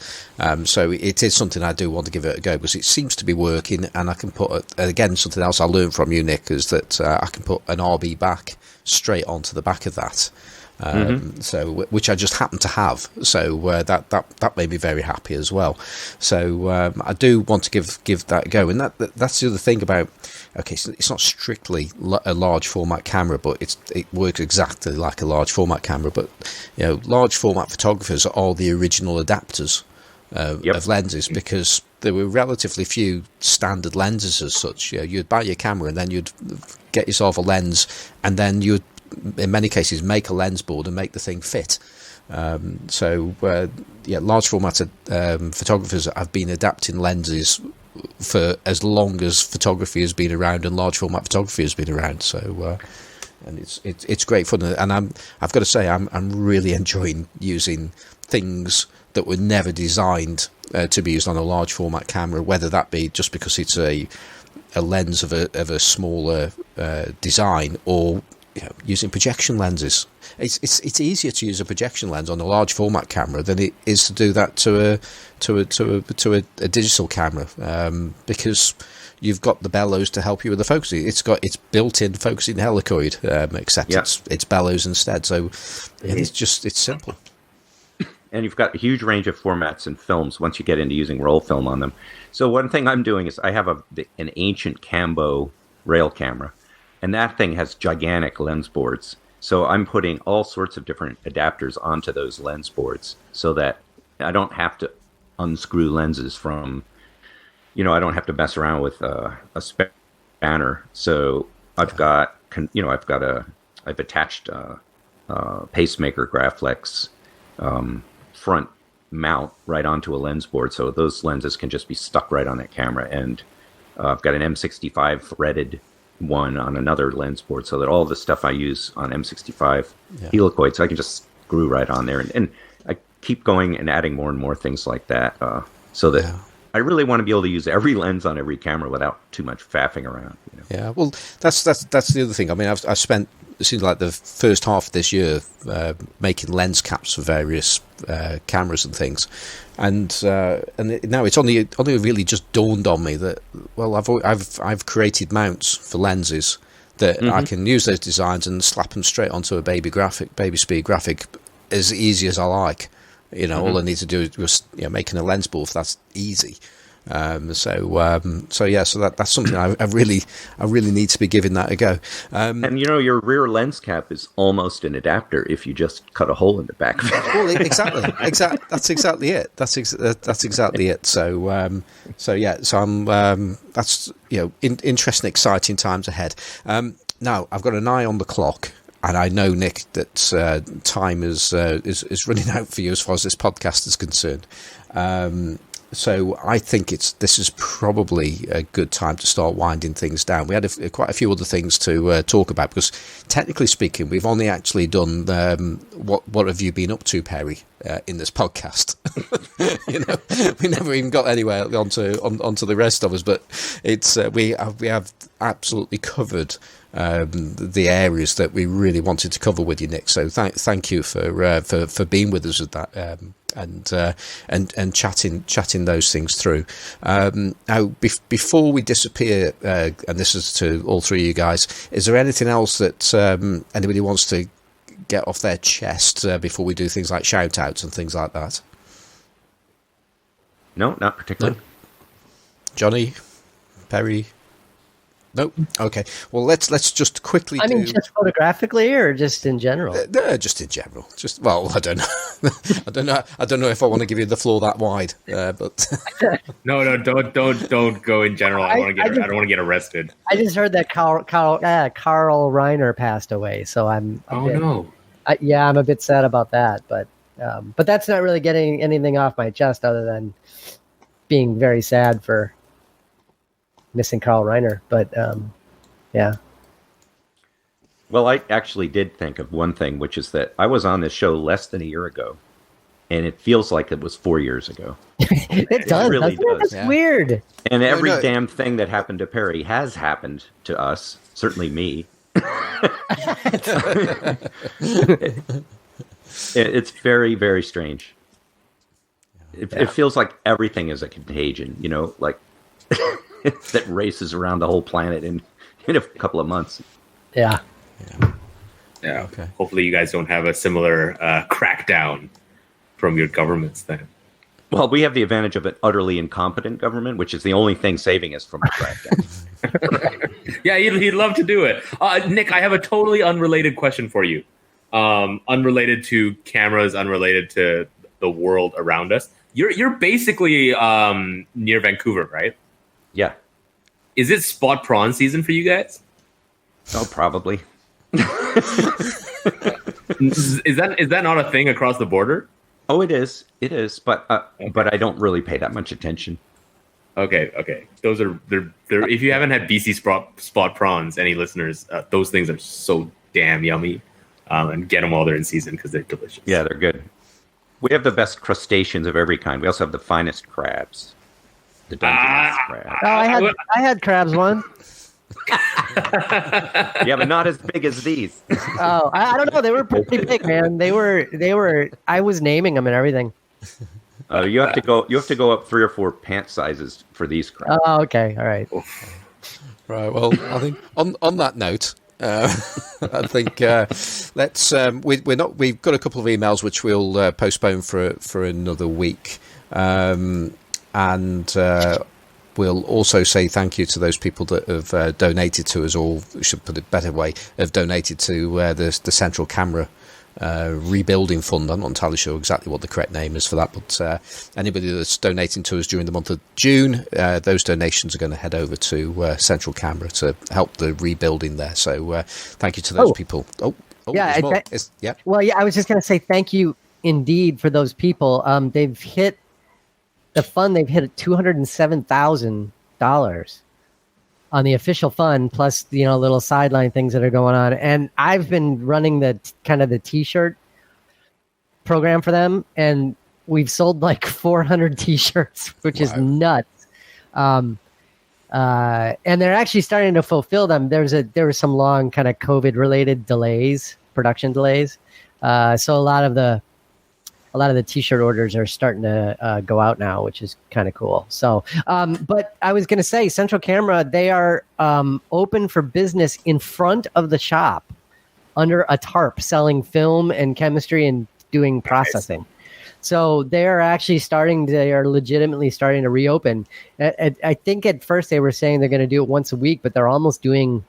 So it is something I do want to give it a go because it seems to be working, and I can put, again, something else I learned from you, Nick, is that I can put an RB back straight onto the back of that. So which I just happen to have, so that made me very happy as well. So I do want to give that a go, and that's the other thing about, okay, so it's not strictly a large format camera, but it works exactly like a large format camera. But large format photographers are the original adapters of lenses, because there were relatively few standard lenses as such. You'd buy your camera and then you'd get yourself a lens, and then you'd, in many cases, make a lens board and make the thing fit. Large format photographers have been adapting lenses for as long as photography has been around and large format photography has been around. So and it's great fun, and I've got to say I'm really enjoying using things that were never designed to be used on a large format camera, whether that be just because it's a lens of a smaller design, or using projection lenses. It's easier to use a projection lens on a large format camera than it is to do that to a digital camera, because you've got the bellows to help you with the focusing. It's got its built-in focusing helicoid, except it's bellows instead. So it's simple. And you've got a huge range of formats and films once you get into using roll film on them. So one thing I'm doing is I have an ancient Cambo rail camera, and that thing has gigantic lens boards. So I'm putting all sorts of different adapters onto those lens boards so that I don't have to unscrew lenses from, I don't have to mess around with a spanner. So I've attached pacemaker Graflex front mount right onto a lens board, so those lenses can just be stuck right on that camera. And I've got an M65 threaded one on another lens board, so that all the stuff I use on M65 helicoid, so I can just screw right on there. And I keep going and adding more and more things like that, so that I really want to be able to use every lens on every camera without too much faffing around. Yeah, well, that's the other thing. I mean, I've spent, it seems like, the first half of this year making lens caps for various cameras and things, and now it's only really just dawned on me that, well, I've created mounts for lenses that I can use those designs and slap them straight onto a baby speed graphic as easy as I like. All I need to do is just making a lens board. That's easy. So that's something I really need to be giving that a go. And your rear lens cap is almost an adapter if you just cut a hole in the back of it. Well, exactly. That's exactly it. That's exactly it. So I'm that's interesting, exciting times ahead. Now I've got an eye on the clock. And I know, Nick, that time is running out for you as far as this podcast is concerned. So I think this is probably a good time to start winding things down. We had quite a few other things to talk about, because technically speaking, we've only actually done what have you been up to, Perry, in this podcast. We never even got anywhere onto the rest of us, but it's we have absolutely covered the areas that we really wanted to cover with you, Nick. So thank you for being with us with that. And chatting those things through. Now, before we disappear, and this is to all three of you guys, is there anything else that anybody wants to get off their chest before we do things like shout outs and things like that? No, not particularly. No? Johnny, Perry? Nope. Okay. Well, let's just quickly. I mean, just photographically, or just in general? Just in general. I don't know. I don't know if I want to give you the floor that wide. But no, don't go in general. I don't want to get arrested. I just heard that KARL Reiner passed away, so I'm. I'm a bit sad about that, but that's not really getting anything off my chest other than being very sad for missing KARL Reiner, but yeah. Well, I actually did think of one thing, which is that I was on this show less than a year ago, and it feels like it was 4 years ago. It does. It really does. It's weird. And every damn thing that happened to Perry has happened to us. Certainly me. It's very, very strange. It feels like everything is a contagion, like that races around the whole planet in a couple of months. Yeah. Okay. Hopefully you guys don't have a similar crackdown from your governments then. Well, we have the advantage of an utterly incompetent government, which is the only thing saving us from a crackdown. Yeah, he'd love to do it. Nick, I have a totally unrelated question for you. Unrelated to cameras, unrelated to the world around us. You're basically near Vancouver, right? Yeah. Is it spot prawn season for you guys? Oh, probably. Is that not a thing across the border? Oh, it is. It is, but I don't really pay that much attention. Okay. Those are they're if you haven't had BC spot prawns, any listeners, those things are so damn yummy. And get them while they're in season because they're delicious. Yeah, they're good. We have the best crustaceans of every kind. We also have the finest crabs. The Dungeness crab. Oh, I had crabs one. Yeah, but not as big as these. Oh, I don't know. They were pretty big, man. They were. I was naming them and everything. You have to go up 3 or 4 pant sizes for these crabs. Oh, okay, all right. Right. Well, I think on that note, I think let's. We've got a couple of emails which we'll postpone for another week, and we'll also say thank you to those people that have donated to us, or we should put it a better way, have donated to the Central Camera rebuilding fund. I'm not entirely sure exactly what the correct name is for that, but anybody that's donating to us during the month of June, those donations are going to head over to Central Camera to help the rebuilding there. So thank you to those people. Yeah, yeah. Well, yeah, I was just going to say thank you indeed for those people. They've hit the fund. They've hit $207,000 on the official fund, plus little sideline things that are going on. And I've been running the T-shirt program for them, and we've sold like 400 T-shirts, which is nuts. And they're actually starting to fulfill them. There were some long kind of COVID related delays, production delays. So a lot of the T-shirt orders are starting to go out now, which is kind of cool. So, but I was going to say, Central Camera, they are open for business in front of the shop under a tarp, selling film and chemistry and doing processing. Nice. So they are legitimately starting to reopen. I think at first they were saying they're going to do it once a week, but they're almost doing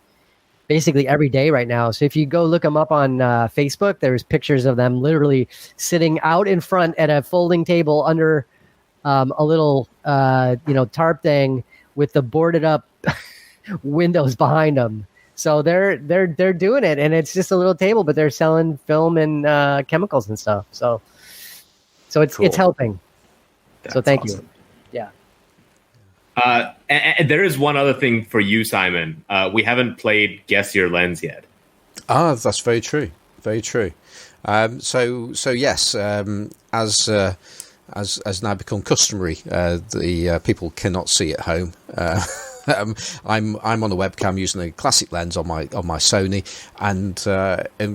basically every day right now. So if you go look them up on Facebook, there's pictures of them literally sitting out in front at a folding table under a little tarp thing with the boarded up windows behind them. So they're doing it, and it's just a little table, but they're selling film and chemicals and stuff. So it's cool. It's helping. So thank you. Yeah. And there is one other thing for you, Simon. We haven't played Guess Your Lens yet. That's very true. Very true. So yes, as now become customary, the people cannot see at home. I'm on a webcam using a classic lens on my Sony, and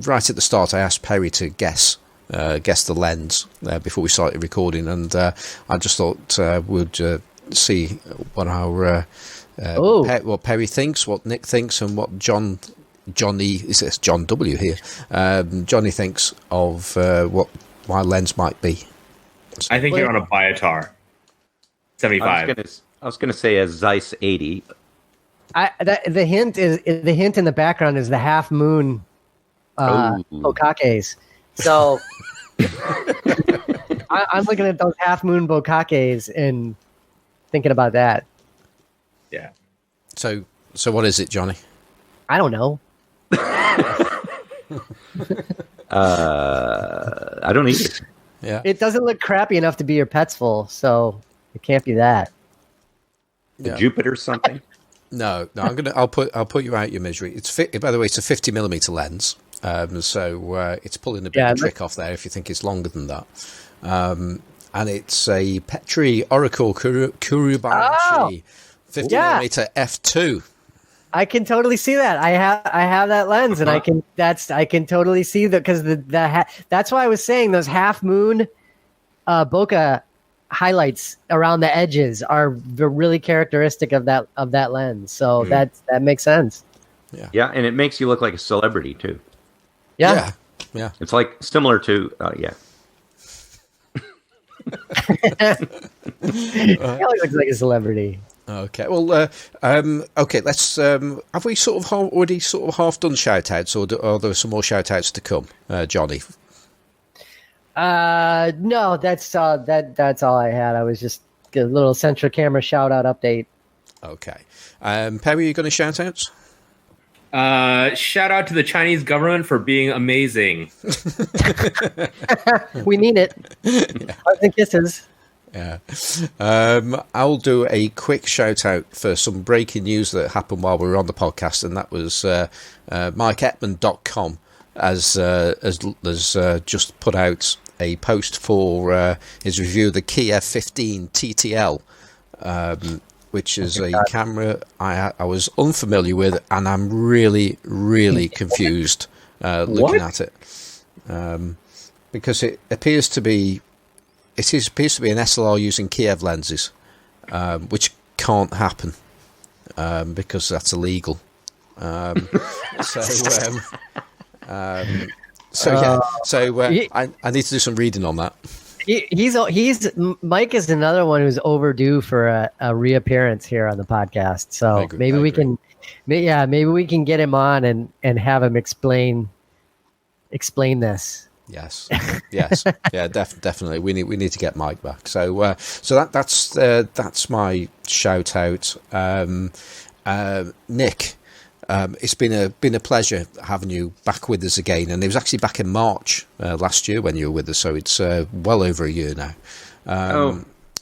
right at the start, I asked Perry to guess the lens before we started recording, and I just thought we'd see what what Perry thinks, what Nick thinks, and what Johnny is it John W here? Johnny thinks of what my lens might be. I think you're on a Biotar 75. I was going to say a Zeiss 80. The hint in the background is the half moon bokakes. So I'm looking at those half moon bokakes and thinking about that. Yeah. So what is it, Johnny? I don't know. I don't either. Yeah. It doesn't look crappy enough to be your pets full, so it can't be that. The Jupiter something? No. I'll put you out your misery. By the way, it's a 50mm lens. So it's pulling a bit of a trick off there if you think it's longer than that. And it's a Petri Oracle Kurubayashi 50mm f2. I can totally see that. I have that lens, and I can totally see that, because that's why I was saying those half moon bokeh highlights around the edges are really characteristic of that lens. So that makes sense. Yeah, and it makes you look like a celebrity too. Yeah. It's like similar to He always looks like a celebrity. Okay. Well, okay. Let's. Have we already half done shout outs, or are there some more shout outs to come, Johnny? No, that's all I had. I was just a little Central Camera shout out update. Okay. Perry, are you going to shout outs? Shout out to the Chinese government for being amazing. We mean it. Hugs and kisses. Yeah. I'll do a quick shout out for some breaking news that happened while we were on the podcast, and that was MikeEtman.com has just put out a post for his review of the Kia 15 TTL, which is a camera I was unfamiliar with, and I'm really, really confused looking at it, because it appears to be an SLR using Kiev lenses, which can't happen because that's illegal. I need to do some reading on that. Mike is another one who's overdue for a reappearance here on the podcast. So maybe we can get him on and have him explain this. Yes, yeah, definitely. We need to get Mike back. So that's my shout out. Nick, it's been a pleasure having you back with us again, and it was actually back in March last year when you were with us. So it's well over a year now.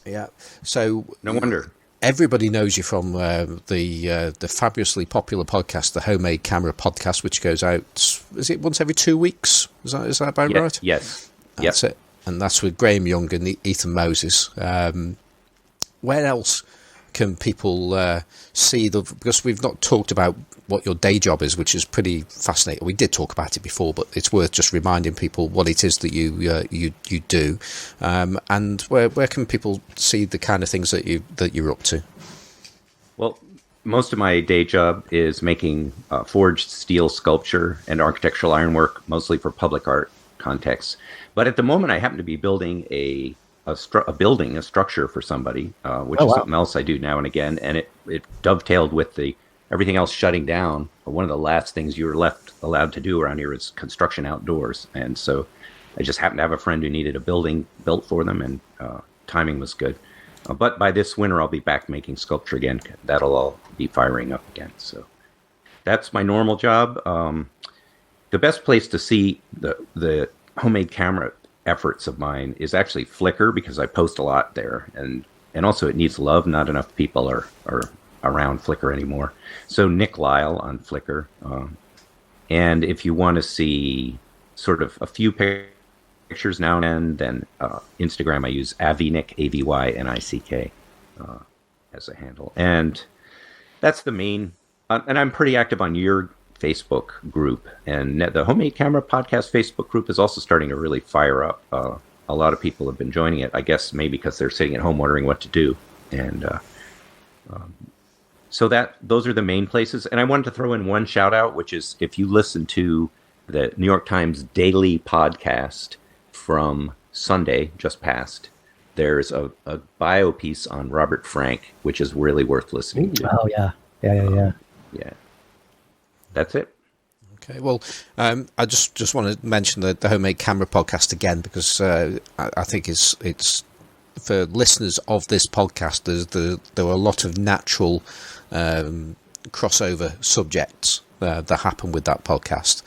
Yeah. So no wonder. Everybody knows you from the fabulously popular podcast, the Homemade Camera Podcast, which goes out, is it once every 2 weeks? Is that about right? Yes. That's it. And that's with Graham Young and Ethan Moses. Where else can people see because we've not talked about what your day job is, which is pretty fascinating. We did talk about it before, but it's worth just reminding people what it is that you do, and where can people see the kind of things that you're up to? Well, most of my day job is making forged steel sculpture and architectural ironwork, mostly for public art contexts. But at the moment, I happen to be building a structure for somebody, which is something else I do now and again, and it dovetailed with everything else shutting down. One of the last things you were allowed to do around here is construction outdoors, and so I just happened to have a friend who needed a building built for them, and timing was good. But by this winter, I'll be back making sculpture again. That'll all be firing up again. So that's my normal job. The best place to see the homemade camera efforts of mine is actually Flickr, because I post a lot there, and also it needs love. Not enough people are around Flickr anymore. So Nick Lyle on Flickr. And if you want to see sort of a few pictures now and then, Instagram, I use Avynick, Avynick, as a handle. And that's the main, and I'm pretty active on your Facebook group. And the Homemade Camera Podcast Facebook group is also starting to really fire up. A lot of people have been joining it, I guess maybe because they're sitting at home wondering what to do. And so those are the main places. And I wanted to throw in one shout out, which is if you listen to the New York Times Daily podcast from Sunday, just past, there's a bio piece on Robert Frank, which is really worth listening to. Oh, yeah. Yeah. That's it. Okay, well, I just want to mention the Homemade Camera Podcast again, because I think it's for listeners of this podcast, there are a lot of natural crossover subjects that happen with that podcast.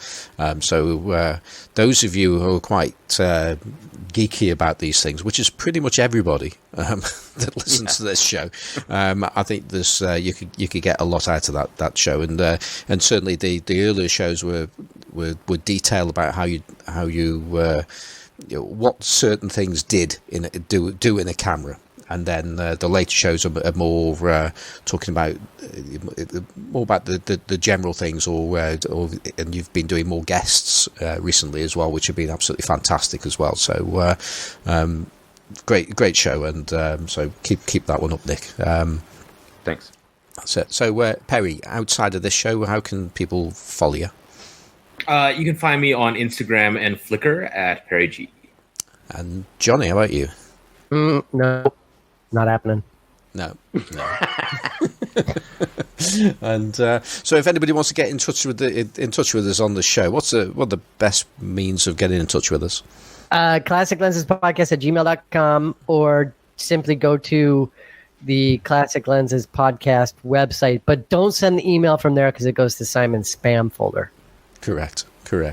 So those of you who are quite geeky about these things, which is pretty much everybody that listens to this show, I think there's you could get a lot out of that show, and certainly the earlier shows were detailed about how you what certain things do in a camera. And then the later shows are more talking about more about the general things, and you've been doing more guests recently as well, which have been absolutely fantastic as well. So great show, and so keep that one up, Nick. Thanks. That's it. So Perry, outside of this show, how can people follow you? You can find me on Instagram and Flickr at PerryG. And Johnny, how about you? No. Not happening. No. And so, if anybody wants to get in touch with us on the show, what are the best means of getting in touch with us? Classic Lenses Podcast at gmail.com, or simply go to the Classic Lenses Podcast website. But don't send the email from there, because it goes to Simon's spam folder. Correct. Yeah,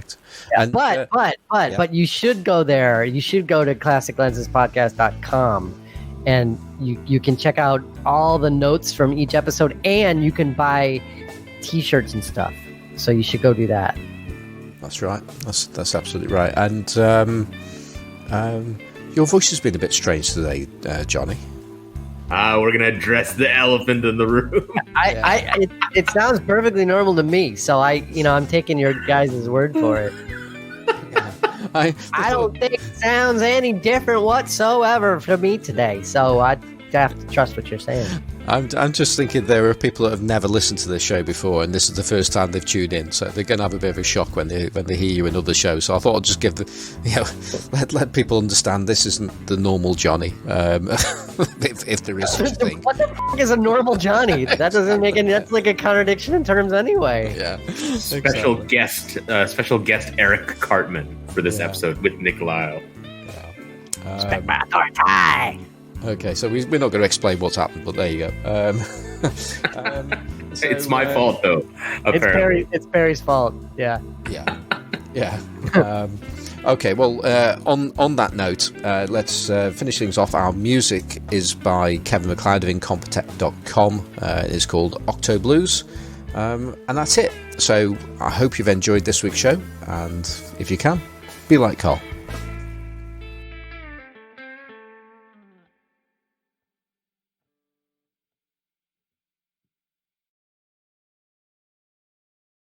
and, but you should go there. You should go to classiclensespodcast.com. And you can check out all the notes from each episode, and you can buy T-shirts and stuff. So you should go do that. That's right. That's absolutely right. And Your voice has been a bit strange today, Johnny. We're gonna address the elephant in the room. It sounds perfectly normal to me, so I'm taking your guys' word for it. I don't think it sounds any different whatsoever to me today, so I have to trust what you're saying. I'm just thinking there are people that have never listened to this show before, and this is the first time they've tuned in, so they're going to have a bit of a shock when they hear you in other shows. So I thought I'd just give let people understand this isn't the normal Johnny, if there is such a thing. What the f*** is a normal Johnny? That doesn't make any. That's like a contradiction in terms anyway. Yeah. Special guest Eric Cartman for this episode with Nick Lyle. Okay, so we're not going to explain what's happened, but there you go. It's my fault, though. Apparently, it's Barry's fault. Yeah. Okay, well, on that note, let's finish things off. Our music is by Kevin MacLeod of Incompetech.com. It's called Octo Blues, and that's it. So I hope you've enjoyed this week's show, and if you can, be like KARL.